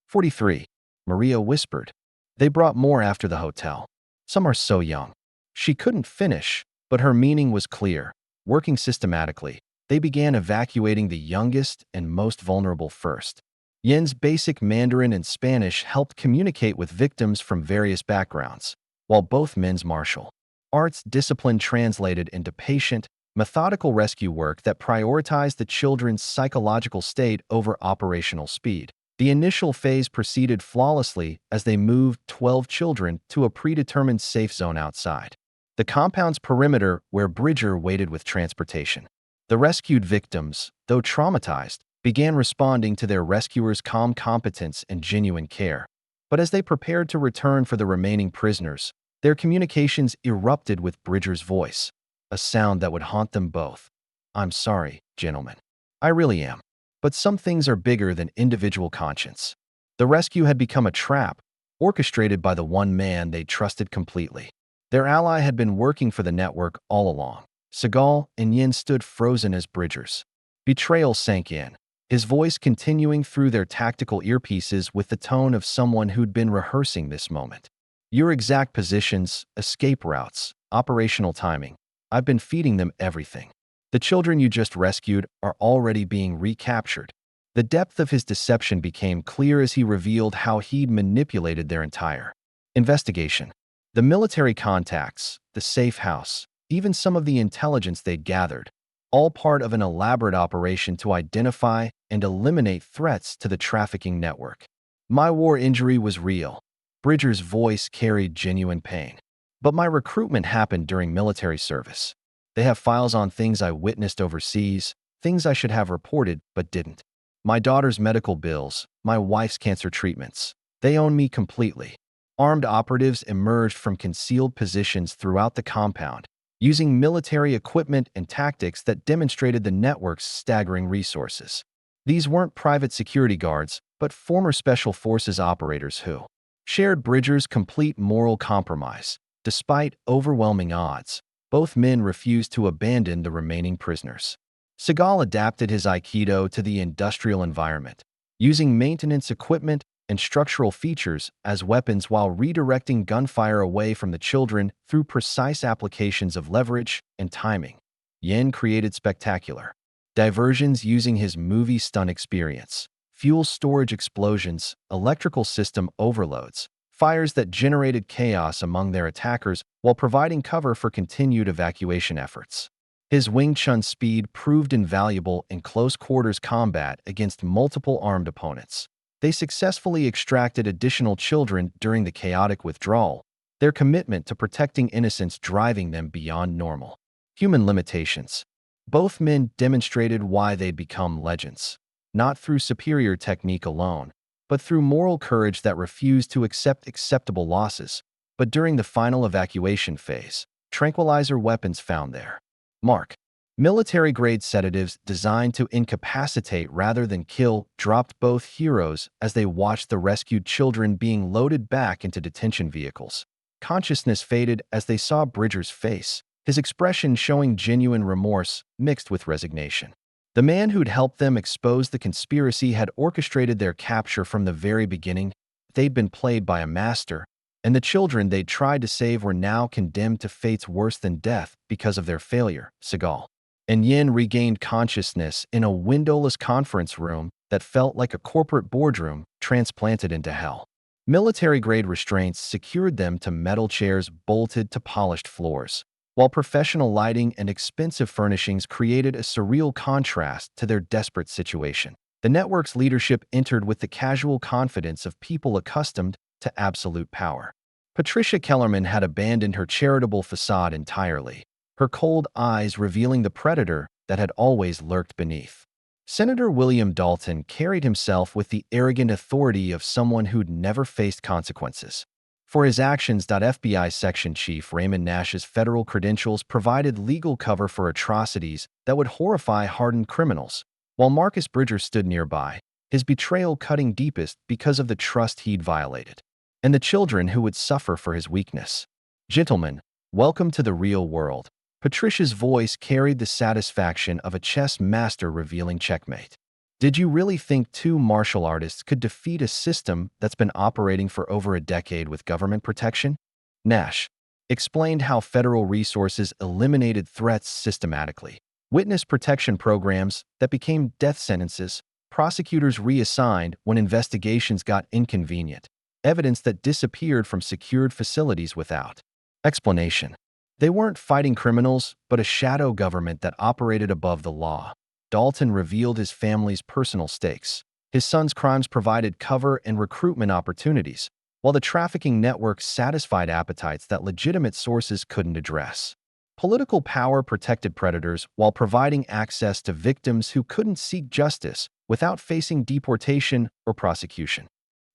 43. Maria whispered. They brought more after the hotel. Some are so young. She couldn't finish, but her meaning was clear. Working systematically, they began evacuating the youngest and most vulnerable first. Yen's basic Mandarin and Spanish helped communicate with victims from various backgrounds, while both men's martial arts discipline translated into patient, methodical rescue work that prioritized the children's psychological state over operational speed. The initial phase proceeded flawlessly as they moved 12 children to a predetermined safe zone outside the compound's perimeter where Bridger waited with transportation. The rescued victims, though traumatized, began responding to their rescuers' calm competence and genuine care. But as they prepared to return for the remaining prisoners, their communications erupted with Bridger's voice, a sound that would haunt them both. I'm sorry, gentlemen. I really am. But some things are bigger than individual conscience. The rescue had become a trap, orchestrated by the one man they trusted completely. Their ally had been working for the network all along. Seagal and Yen stood frozen as Bridgers. Betrayal sank in, his voice continuing through their tactical earpieces with the tone of someone who'd been rehearsing this moment. Your exact positions, escape routes, operational timing. I've been feeding them everything. The children you just rescued are already being recaptured. The depth of his deception became clear as he revealed how he'd manipulated their entire investigation. The military contacts, the safe house, even some of the intelligence they'd gathered, all part of an elaborate operation to identify and eliminate threats to the trafficking network. My war injury was real. Bridger's voice carried genuine pain. But my recruitment happened during military service. They have files on things I witnessed overseas, things I should have reported but didn't. My daughter's medical bills, my wife's cancer treatments. They own me completely. Armed operatives emerged from concealed positions throughout the compound, using military equipment and tactics that demonstrated the network's staggering resources. These weren't private security guards, but former Special Forces operators who shared Bridger's complete moral compromise. Despite overwhelming odds, both men refused to abandon the remaining prisoners. Seagal adapted his aikido to the industrial environment, using maintenance equipment and structural features as weapons while redirecting gunfire away from the children through precise applications of leverage and timing. Yen created spectacular diversions using his movie stunt experience, fuel storage explosions, electrical system overloads, fires that generated chaos among their attackers while providing cover for continued evacuation efforts. His Wing Chun speed proved invaluable in close-quarters combat against multiple armed opponents. They successfully extracted additional children during the chaotic withdrawal, their commitment to protecting innocents driving them beyond normal human limitations. Both men demonstrated why they'd become legends, not through superior technique alone, but through moral courage that refused to accept acceptable losses. But during the final evacuation phase, tranquilizer weapons found there. Mark. Military-grade sedatives designed to incapacitate rather than kill dropped both heroes as they watched the rescued children being loaded back into detention vehicles. Consciousness faded as they saw Bridger's face, his expression showing genuine remorse mixed with resignation. The man who'd helped them expose the conspiracy had orchestrated their capture from the very beginning. They'd been played by a master, and the children they'd tried to save were now condemned to fates worse than death because of their failure. Seagal and Yen regained consciousness in a windowless conference room that felt like a corporate boardroom transplanted into hell. Military-grade restraints secured them to metal chairs bolted to polished floors, while professional lighting and expensive furnishings created a surreal contrast to their desperate situation. The network's leadership entered with the casual confidence of people accustomed to absolute power. Patricia Kellerman had abandoned her charitable facade entirely, her cold eyes revealing the predator that had always lurked beneath. Senator William Dalton carried himself with the arrogant authority of someone who'd never faced consequences for his actions. FBI Section Chief Raymond Nash's federal credentials provided legal cover for atrocities that would horrify hardened criminals, while Marcus Bridger stood nearby, his betrayal cutting deepest because of the trust he'd violated, and the children who would suffer for his weakness. Gentlemen, welcome to the real world. Patricia's voice carried the satisfaction of a chess master revealing checkmate. Did you really think two martial artists could defeat a system that's been operating for over a decade with government protection? Nash explained how federal resources eliminated threats systematically. Witness protection programs that became death sentences, prosecutors reassigned when investigations got inconvenient, evidence that disappeared from secured facilities without explanation. They weren't fighting criminals, but a shadow government that operated above the law. Dalton revealed his family's personal stakes. His son's crimes provided cover and recruitment opportunities, while the trafficking network satisfied appetites that legitimate sources couldn't address. Political power protected predators while providing access to victims who couldn't seek justice without facing deportation or prosecution.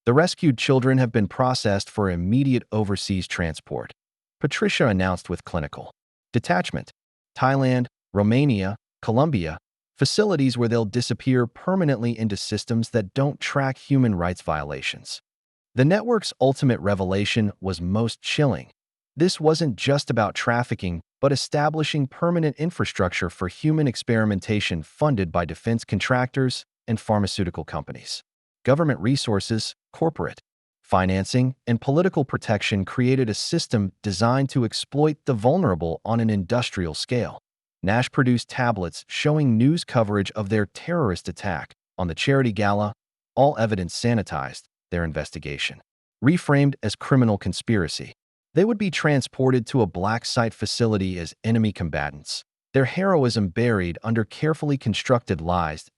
The rescued children have been processed for immediate overseas transport, Patricia announced with clinical detachment. Thailand, Romania, Colombia, facilities where they'll disappear permanently into systems that don't track human rights violations. The network's ultimate revelation was most chilling. This wasn't just about trafficking, but establishing permanent infrastructure for human experimentation funded by defense contractors and pharmaceutical companies. Government resources, corporate financing, and political protection created a system designed to exploit the vulnerable on an industrial scale. Nash produced tablets showing news coverage of their terrorist attack on the charity gala, all evidence sanitized, their investigation reframed as criminal conspiracy. They would be transported to a black site facility as enemy combatants, their heroism buried under carefully constructed lies.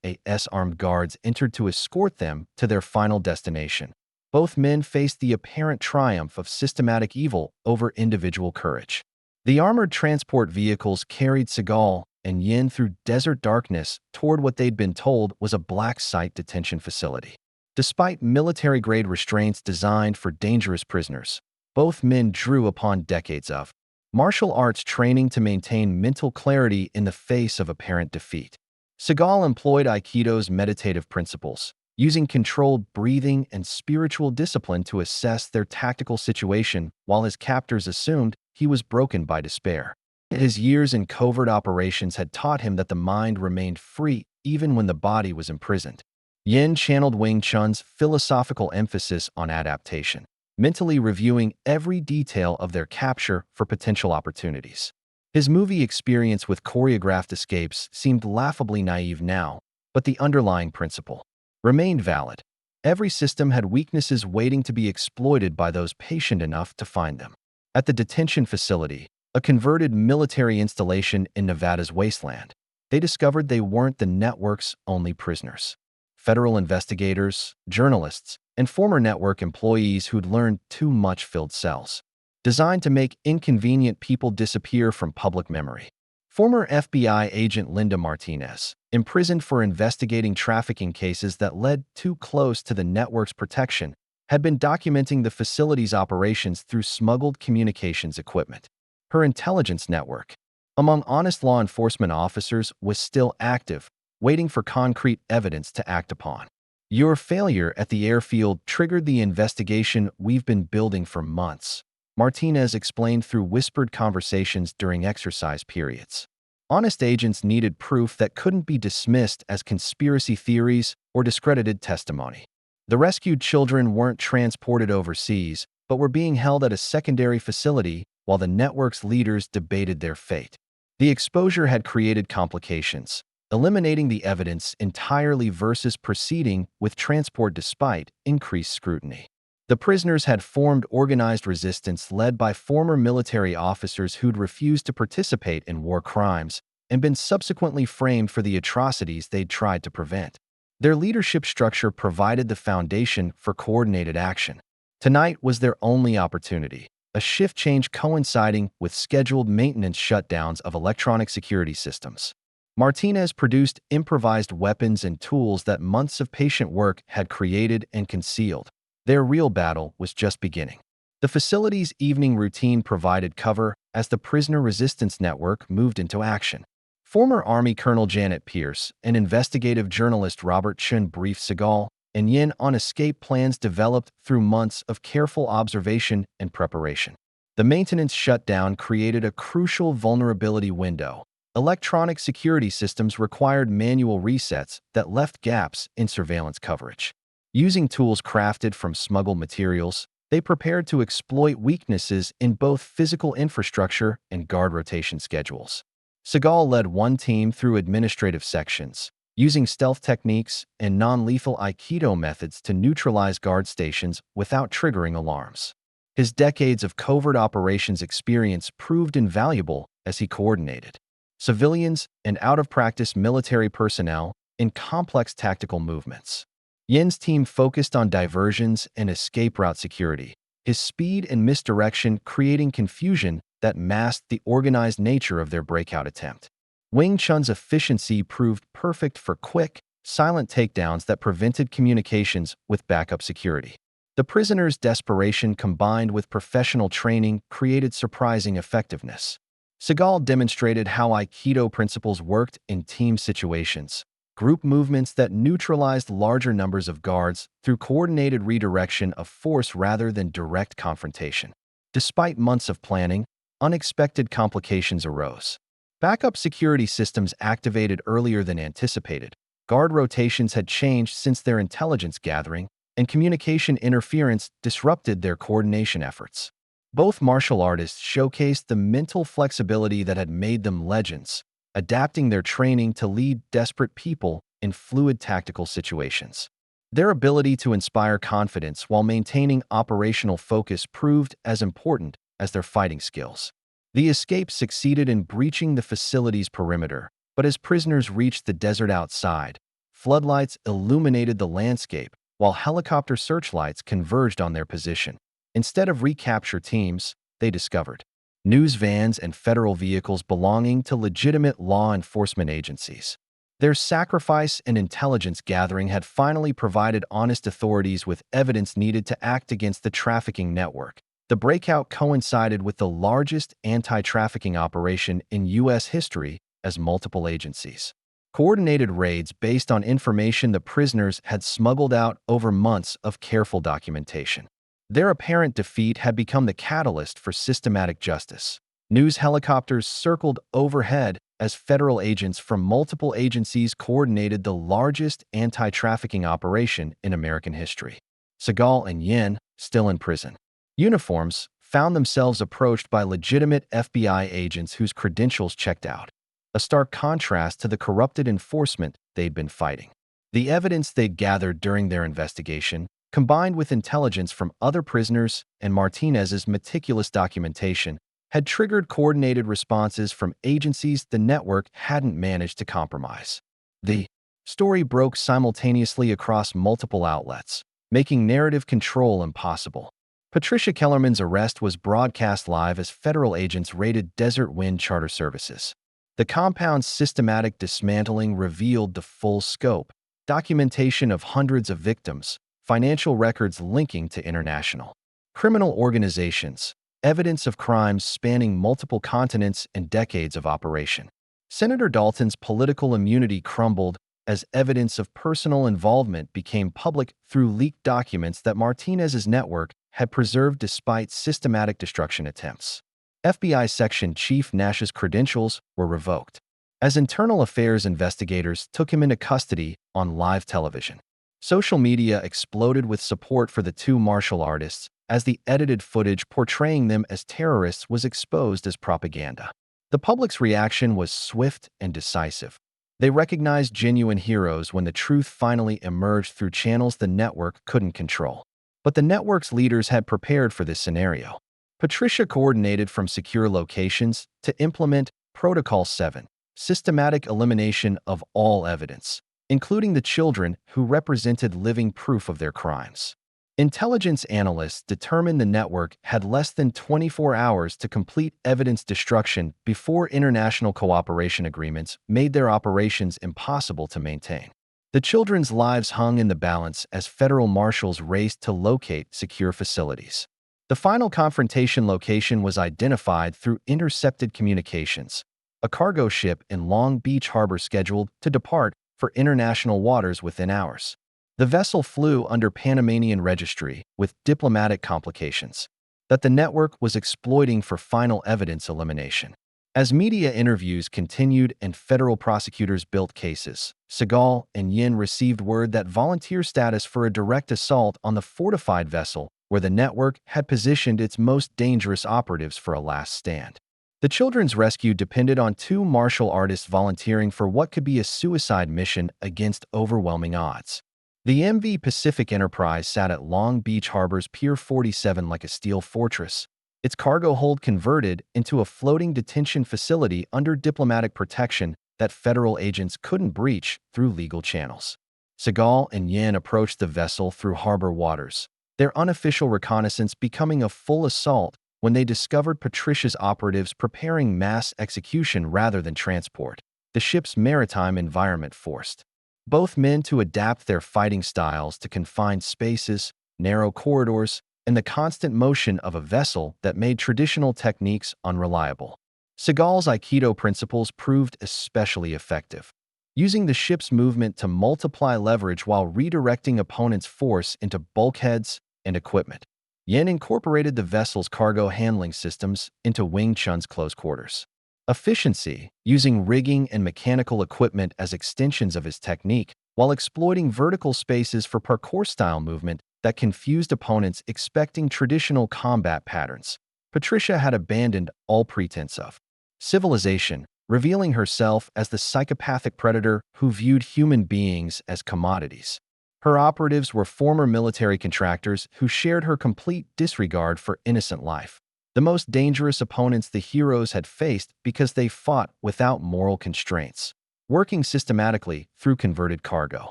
Armed guards entered to escort them to their final destination. Both men faced the apparent triumph of systematic evil over individual courage. The armored transport vehicles carried Seagal and Yen through desert darkness toward what they'd been told was a black site detention facility. Despite military-grade restraints designed for dangerous prisoners, both men drew upon decades of martial arts training to maintain mental clarity in the face of apparent defeat. Seagal employed aikido's meditative principles, using controlled breathing and spiritual discipline to assess their tactical situation, while his captors assumed he was broken by despair. His years in covert operations had taught him that the mind remained free even when the body was imprisoned. Yen channeled Wing Chun's philosophical emphasis on adaptation, mentally reviewing every detail of their capture for potential opportunities. His movie experience with choreographed escapes seemed laughably naive now, but the underlying principle remained valid. Every system had weaknesses waiting to be exploited by those patient enough to find them. At the detention facility, a converted military installation in Nevada's wasteland, they discovered they weren't the network's only prisoners. Federal investigators, journalists, and former network employees who'd learned too much filled cells, designed to make inconvenient people disappear from public memory. Former FBI agent Linda Martinez, imprisoned for investigating trafficking cases that led too close to the network's protection, had been documenting the facility's operations through smuggled communications equipment. Her intelligence network, among honest law enforcement officers, was still active, waiting for concrete evidence to act upon. Your failure at the airfield triggered the investigation we've been building for months, Martinez explained through whispered conversations during exercise periods. Honest agents needed proof that couldn't be dismissed as conspiracy theories or discredited testimony. The rescued children weren't transported overseas, but were being held at a secondary facility while the network's leaders debated their fate. The exposure had created complications, eliminating the evidence entirely versus proceeding with transport despite increased scrutiny. The prisoners had formed organized resistance led by former military officers who'd refused to participate in war crimes and been subsequently framed for the atrocities they'd tried to prevent. Their leadership structure provided the foundation for coordinated action. Tonight was their only opportunity, a shift change coinciding with scheduled maintenance shutdowns of electronic security systems. Martinez produced improvised weapons and tools that months of patient work had created and concealed. Their real battle was just beginning. The facility's evening routine provided cover as the prisoner resistance network moved into action. Former Army Colonel Janet Pierce and investigative journalist Robert Chun briefed Seagal and Yen on escape plans developed through months of careful observation and preparation. The maintenance shutdown created a crucial vulnerability window. Electronic security systems required manual resets that left gaps in surveillance coverage. Using tools crafted from smuggled materials, they prepared to exploit weaknesses in both physical infrastructure and guard rotation schedules. Seagal led one team through administrative sections, using stealth techniques and non-lethal aikido methods to neutralize guard stations without triggering alarms. His decades of covert operations experience proved invaluable as he coordinated civilians and out-of-practice military personnel in complex tactical movements. Yen's team focused on diversions and escape route security, his speed and misdirection creating confusion that masked the organized nature of their breakout attempt. Wing Chun's efficiency proved perfect for quick, silent takedowns that prevented communications with backup security. The prisoner's desperation combined with professional training created surprising effectiveness. Seagal demonstrated how aikido principles worked in team situations, group movements that neutralized larger numbers of guards through coordinated redirection of force rather than direct confrontation. Despite months of planning, unexpected complications arose. Backup security systems activated earlier than anticipated, guard rotations had changed since their intelligence gathering, and communication interference disrupted their coordination efforts. Both martial artists showcased the mental flexibility that had made them legends, adapting their training to lead desperate people in fluid tactical situations. Their ability to inspire confidence while maintaining operational focus proved as important as their fighting skills. The escape succeeded in breaching the facility's perimeter, but as prisoners reached the desert outside, floodlights illuminated the landscape while helicopter searchlights converged on their position. Instead of recapture teams, they discovered news vans and federal vehicles belonging to legitimate law enforcement agencies. Their sacrifice and intelligence gathering had finally provided honest authorities with evidence needed to act against the trafficking network. The breakout coincided with the largest anti-trafficking operation in U.S. history, as multiple agencies coordinated raids based on information the prisoners had smuggled out over months of careful documentation. Their apparent defeat had become the catalyst for systematic justice. News helicopters circled overhead as federal agents from multiple agencies coordinated the largest anti-trafficking operation in American history. Seagal and Yen, still in prison. Uniforms found themselves approached by legitimate FBI agents whose credentials checked out, a stark contrast to the corrupted enforcement they'd been fighting. The evidence they'd gathered during their investigation, combined with intelligence from other prisoners and Martinez's meticulous documentation, had triggered coordinated responses from agencies the network hadn't managed to compromise. The story broke simultaneously across multiple outlets, making narrative control impossible. Patricia Kellerman's arrest was broadcast live as federal agents raided Desert Wind charter services. The compound's systematic dismantling revealed the full scope, documentation of hundreds of victims, financial records linking to international criminal organizations, evidence of crimes spanning multiple continents and decades of operation. Senator Dalton's political immunity crumbled as evidence of personal involvement became public through leaked documents that Martinez's network had preserved despite systematic destruction attempts. FBI Section Chief Nash's credentials were revoked as internal affairs investigators took him into custody on live television. Social media exploded with support for the two martial artists as the edited footage portraying them as terrorists was exposed as propaganda. The public's reaction was swift and decisive. They recognized genuine heroes when the truth finally emerged through channels the network couldn't control. But the network's leaders had prepared for this scenario. Patricia coordinated from secure locations to implement Protocol 7, systematic elimination of all evidence, including the children who represented living proof of their crimes. Intelligence analysts determined the network had less than 24 hours to complete evidence destruction before international cooperation agreements made their operations impossible to maintain. The children's lives hung in the balance as federal marshals raced to locate secure facilities. The final confrontation location was identified through intercepted communications, a cargo ship in Long Beach Harbor scheduled to depart for international waters within hours. The vessel flew under Panamanian registry with diplomatic complications that the network was exploiting for final evidence elimination. As media interviews continued and federal prosecutors built cases, Seagal and Yen received word that volunteer status for a direct assault on the fortified vessel where the network had positioned its most dangerous operatives for a last stand. The children's rescue depended on two martial artists volunteering for what could be a suicide mission against overwhelming odds. The MV Pacific Enterprise sat at Long Beach Harbor's Pier 47 like a steel fortress, its cargo hold converted into a floating detention facility under diplomatic protection that federal agents couldn't breach through legal channels. Seagal and Yen approached the vessel through harbor waters, their unofficial reconnaissance becoming a full assault when they discovered Patricia's operatives preparing mass execution rather than transport. The ship's maritime environment forced both men to adapt their fighting styles to confined spaces, narrow corridors, and the constant motion of a vessel that made traditional techniques unreliable. Seagal's aikido principles proved especially effective, using the ship's movement to multiply leverage while redirecting opponents' force into bulkheads and equipment. Yen incorporated the vessel's cargo handling systems into Wing Chun's close quarters efficiency, using rigging and mechanical equipment as extensions of his technique, while exploiting vertical spaces for parkour-style movement, that confused opponents expecting traditional combat patterns. Patricia had abandoned all pretense of civilization, revealing herself as the psychopathic predator who viewed human beings as commodities. Her operatives were former military contractors who shared her complete disregard for innocent life. The most dangerous opponents the heroes had faced because they fought without moral constraints. Working systematically through converted cargo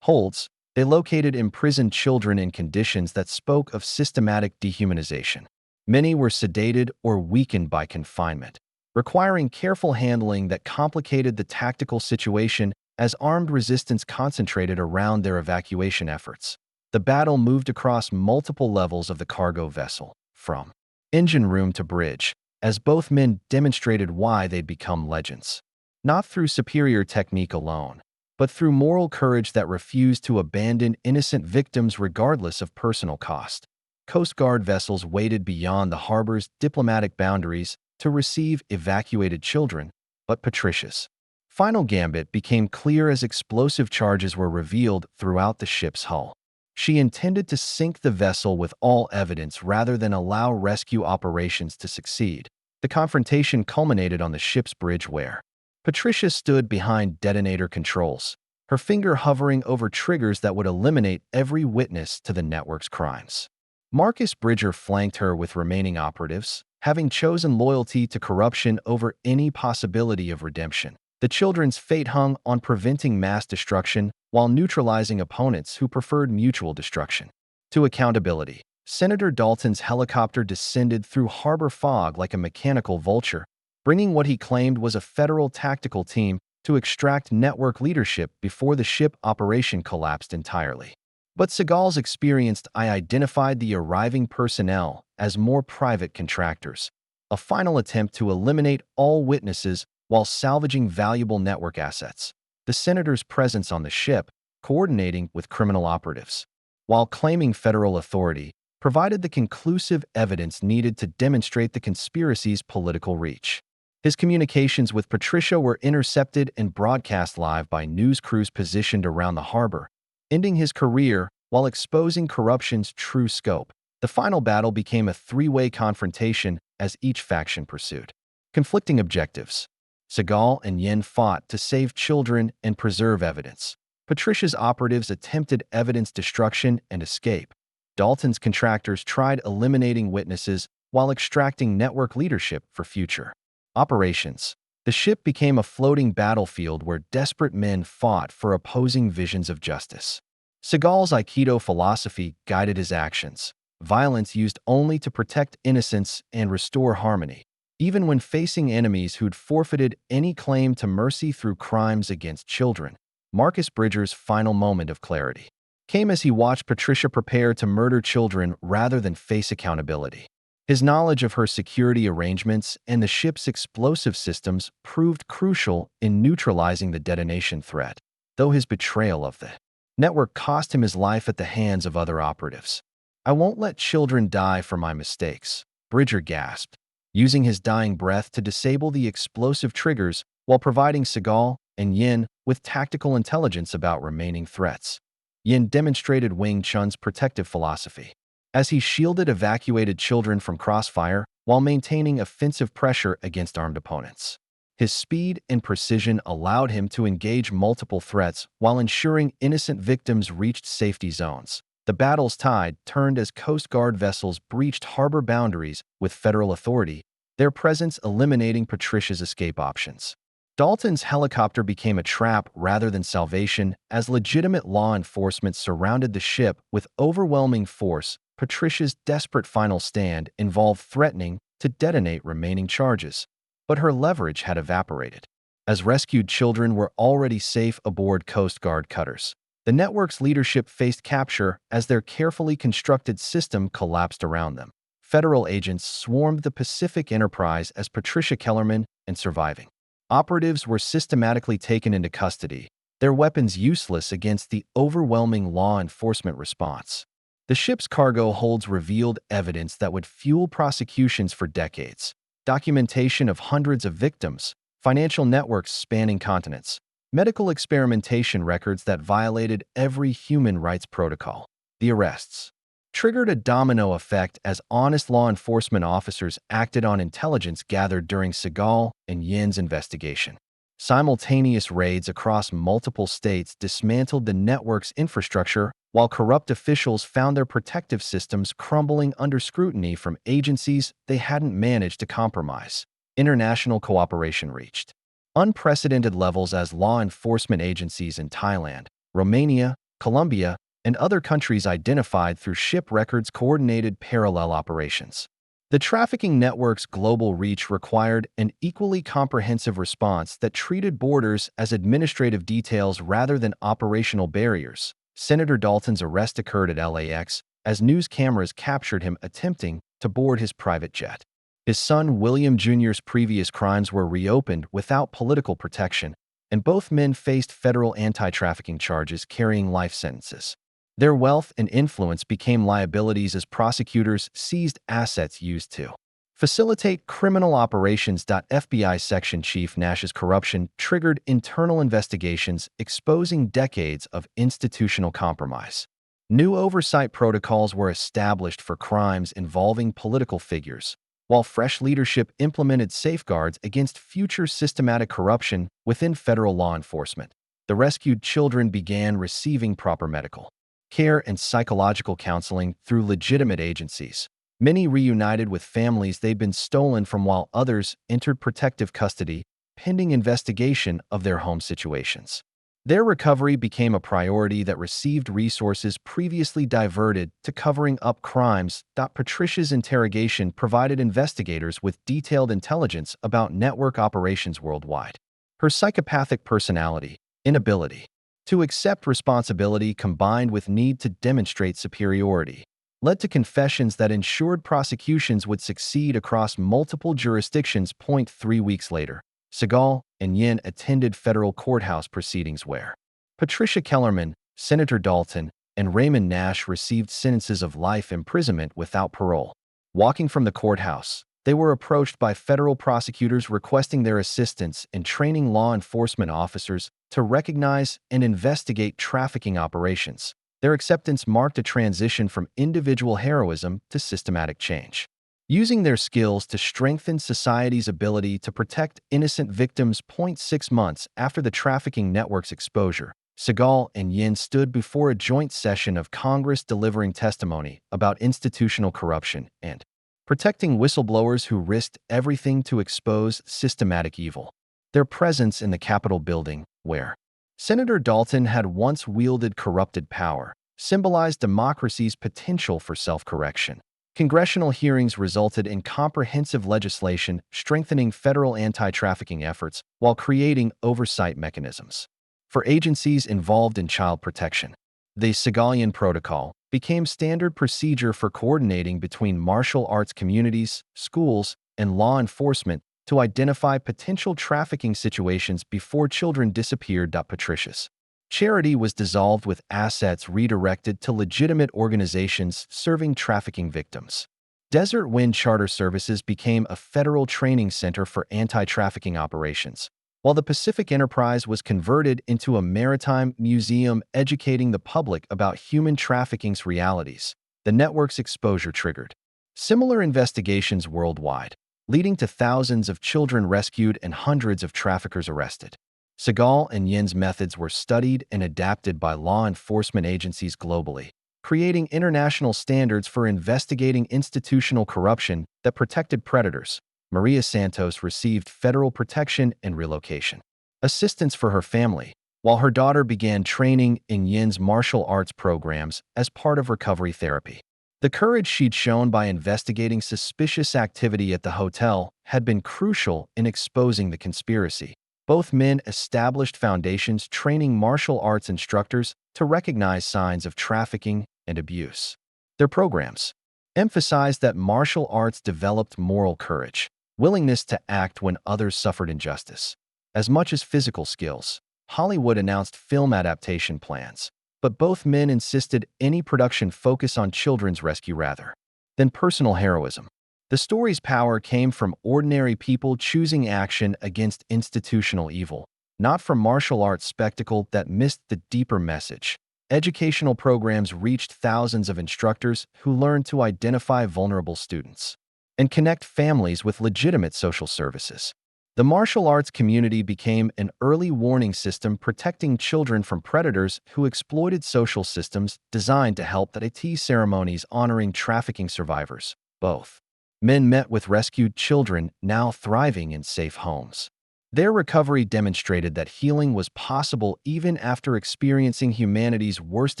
holds, they located imprisoned children in conditions that spoke of systematic dehumanization. Many were sedated or weakened by confinement, requiring careful handling that complicated the tactical situation as armed resistance concentrated around their evacuation efforts. The battle moved across multiple levels of the cargo vessel, from engine room to bridge, as both men demonstrated why they'd become legends. Not through superior technique alone, but through moral courage that refused to abandon innocent victims regardless of personal cost. Coast Guard vessels waited beyond the harbor's diplomatic boundaries to receive evacuated children, but Patricia's final gambit became clear as explosive charges were revealed throughout the ship's hull. She intended to sink the vessel with all evidence rather than allow rescue operations to succeed. The confrontation culminated on the ship's bridge where Patricia stood behind detonator controls, her finger hovering over triggers that would eliminate every witness to the network's crimes. Marcus Bridger flanked her with remaining operatives, having chosen loyalty to corruption over any possibility of redemption. The children's fate hung on preventing mass destruction while neutralizing opponents who preferred mutual destruction. To accountability, Senator Dalton's helicopter descended through harbor fog like a mechanical vulture, bringing what he claimed was a federal tactical team to extract network leadership before the ship operation collapsed entirely. But Seagal's experienced eye identified the arriving personnel as more private contractors, a final attempt to eliminate all witnesses while salvaging valuable network assets. The senator's presence on the ship, coordinating with criminal operatives, while claiming federal authority, provided the conclusive evidence needed to demonstrate the conspiracy's political reach. His communications with Patricia were intercepted and broadcast live by news crews positioned around the harbor, ending his career while exposing corruption's true scope. The final battle became a three-way confrontation as each faction pursued conflicting objectives. Seagal and Yen fought to save children and preserve evidence. Patricia's operatives attempted evidence destruction and escape. Dalton's contractors tried eliminating witnesses while extracting network leadership for future operations. The ship became a floating battlefield where desperate men fought for opposing visions of justice. Seagal's aikido philosophy guided his actions, violence used only to protect innocence and restore harmony. Even when facing enemies who'd forfeited any claim to mercy through crimes against children, Marcus Bridger's final moment of clarity came as he watched Patricia prepare to murder children rather than face accountability. His knowledge of her security arrangements and the ship's explosive systems proved crucial in neutralizing the detonation threat, though his betrayal of the network cost him his life at the hands of other operatives. "I won't let children die for my mistakes," Bridger gasped, using his dying breath to disable the explosive triggers while providing Seagal and Yen with tactical intelligence about remaining threats. Yen demonstrated Wing Chun's protective philosophy as he shielded evacuated children from crossfire while maintaining offensive pressure against armed opponents. His speed and precision allowed him to engage multiple threats while ensuring innocent victims reached safety zones. The battle's tide turned as Coast Guard vessels breached harbor boundaries with federal authority, their presence eliminating Patricia's escape options. Dalton's helicopter became a trap rather than salvation as legitimate law enforcement surrounded the ship with overwhelming force. Patricia's desperate final stand involved threatening to detonate remaining charges, but her leverage had evaporated, as rescued children were already safe aboard Coast Guard cutters. The network's leadership faced capture as their carefully constructed system collapsed around them. Federal agents swarmed the Pacific Enterprise as Patricia Kellerman and surviving operatives were systematically taken into custody, their weapons useless against the overwhelming law enforcement response. The ship's cargo holds revealed evidence that would fuel prosecutions for decades. Documentation of hundreds of victims, financial networks spanning continents, medical experimentation records that violated every human rights protocol. The arrests, triggered a domino effect as honest law enforcement officers acted on intelligence gathered during Seagal and Yen's investigation. Simultaneous raids across multiple states dismantled the network's infrastructure, while corrupt officials found their protective systems crumbling under scrutiny from agencies they hadn't managed to compromise. International cooperation reached unprecedented levels as law enforcement agencies in Thailand, Romania, Colombia, and other countries identified through ship records coordinated parallel operations. The trafficking network's global reach required an equally comprehensive response that treated borders as administrative details rather than operational barriers. Senator Dalton's arrest occurred at LAX as news cameras captured him attempting to board his private jet. His son William Jr.'s previous crimes were reopened without political protection, and both men faced federal anti-trafficking charges carrying life sentences. Their wealth and influence became liabilities as prosecutors seized assets used to facilitate criminal operations. FBI Section Chief Nash's corruption triggered internal investigations exposing decades of institutional compromise. New oversight protocols were established for crimes involving political figures, while fresh leadership implemented safeguards against future systematic corruption within federal law enforcement. The rescued children began receiving proper medical care and psychological counseling through legitimate agencies. Many reunited with families they'd been stolen from, while others entered protective custody pending investigation of their home situations. Their recovery became a priority that received resources previously diverted to covering up crimes. Patricia's interrogation provided investigators with detailed intelligence about network operations worldwide. Her psychopathic personality, inability to accept responsibility combined with need to demonstrate superiority led to confessions that ensured prosecutions would succeed across multiple jurisdictions. 3 weeks later, Seagal and Yen attended federal courthouse proceedings where Patricia Kellerman, Senator Dalton, and Raymond Nash received sentences of life imprisonment without parole. Walking from the courthouse, they were approached by federal prosecutors requesting their assistance in training law enforcement officers to recognize and investigate trafficking operations. Their acceptance marked a transition from individual heroism to systematic change. Using their skills to strengthen society's ability to protect innocent victims. 6 months after the trafficking network's exposure, Seagal and Yen stood before a joint session of Congress delivering testimony about institutional corruption and protecting whistleblowers who risked everything to expose systematic evil. Their presence in the Capitol building, where Senator Dalton had once wielded corrupted power, symbolized democracy's potential for self-correction. Congressional hearings resulted in comprehensive legislation strengthening federal anti-trafficking efforts while creating oversight mechanisms for agencies involved in child protection. The Seagalian Protocol became standard procedure for coordinating between martial arts communities, schools, and law enforcement to identify potential trafficking situations before children disappeared. Patricia's charity was dissolved with assets redirected to legitimate organizations serving trafficking victims. Desert Wind Charter Services became a federal training center for anti-trafficking operations, while the Pacific Enterprise was converted into a maritime museum educating the public about human trafficking's realities. The network's exposure triggered similar investigations worldwide, leading to thousands of children rescued and hundreds of traffickers arrested. Seagal and Yen's methods were studied and adapted by law enforcement agencies globally, creating international standards for investigating institutional corruption that protected predators. Maria Santos received federal protection and relocation assistance for her family, while her daughter began training in Yen's martial arts programs as part of recovery therapy. The courage she'd shown by investigating suspicious activity at the hotel had been crucial in exposing the conspiracy. Both men established foundations training martial arts instructors to recognize signs of trafficking and abuse. Their programs emphasized that martial arts developed moral courage, willingness to act when others suffered injustice, as much as physical skills. Hollywood announced film adaptation plans, but both men insisted any production focus on children's rescue rather than personal heroism. The story's power came from ordinary people choosing action against institutional evil, not from martial arts spectacle that missed the deeper message. educational programs reached thousands of instructors who learned to identify vulnerable students and connect families with legitimate social services. The martial arts community became an early warning system protecting children from predators who exploited social systems designed to help. The tea ceremonies honoring trafficking survivors, both men met with rescued children now thriving in safe homes. Their recovery demonstrated that healing was possible even after experiencing humanity's worst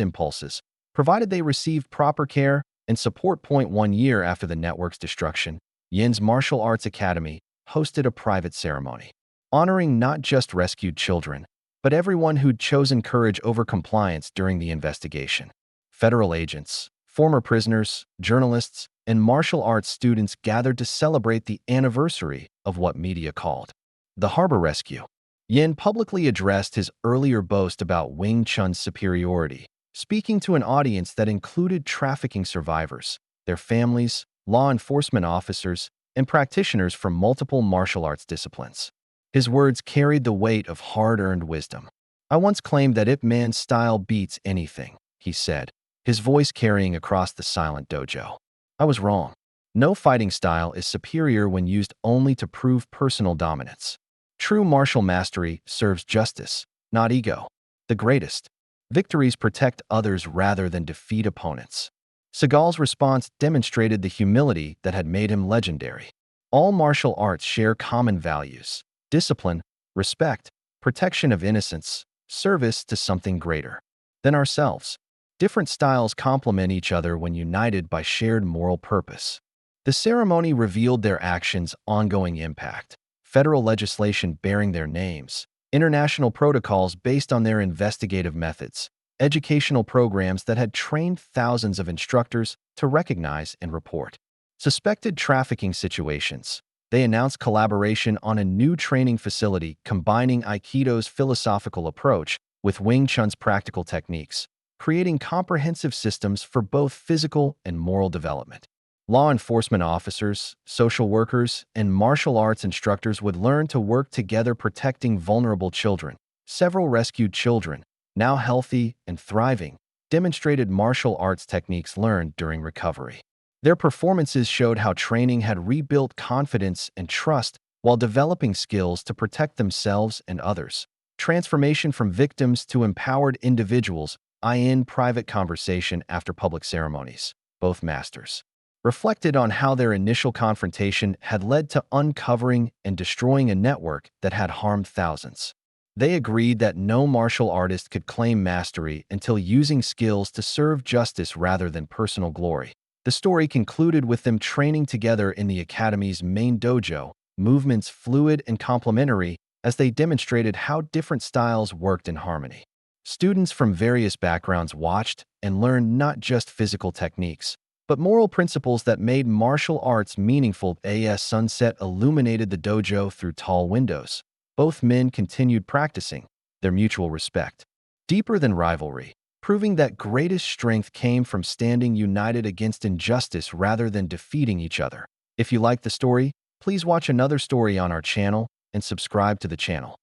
impulses, provided they received proper care and support. 1 year after the network's destruction, Yen's Martial Arts Academy hosted a private ceremony, honoring not just rescued children, but everyone who'd chosen courage over compliance during the investigation. Federal agents, former prisoners, journalists, and martial arts students gathered to celebrate the anniversary of what media called the Harbor Rescue. Yen publicly addressed his earlier boast about Wing Chun's superiority, speaking to an audience that included trafficking survivors, their families, law enforcement officers, and practitioners from multiple martial arts disciplines. His words carried the weight of hard-earned wisdom. "I once claimed that Ip Man's style beats anything," he said, his voice carrying across the silent dojo. "I was wrong. No fighting style is superior when used only to prove personal dominance. True martial mastery serves justice, not ego. The greatest victories protect others rather than defeat opponents." Seagal's response demonstrated the humility that had made him legendary. All martial arts share common values: discipline, respect, protection of innocence, service to something greater than ourselves. Different styles complement each other when united by shared moral purpose. The ceremony revealed their actions' ongoing impact: federal legislation bearing their names, international protocols based on their investigative methods, educational programs that had trained thousands of instructors to recognize and report suspected trafficking situations. They announced collaboration on a new training facility combining aikido's philosophical approach with Wing Chun's practical techniques, creating comprehensive systems for both physical and moral development. Law enforcement officers, social workers, and martial arts instructors would learn to work together protecting vulnerable children. Several rescued children, now healthy and thriving, demonstrated martial arts techniques learned during recovery. Their performances showed how training had rebuilt confidence and trust while developing skills to protect themselves and others. Transformation from victims to empowered individuals. In private conversation after public ceremonies, both masters reflected on how their initial confrontation had led to uncovering and destroying a network that had harmed thousands. They agreed that no martial artist could claim mastery until using skills to serve justice rather than personal glory. The story concluded with them training together in the academy's main dojo, movements fluid and complementary as they demonstrated how different styles worked in harmony. Students from various backgrounds watched and learned not just physical techniques, but moral principles that made martial arts meaningful. As sunset illuminated the dojo through tall windows, both men continued practicing, their mutual respect deeper than rivalry, proving that greatest strength came from standing united against injustice rather than defeating each other. If you like the story, please watch another story on our channel and subscribe to the channel.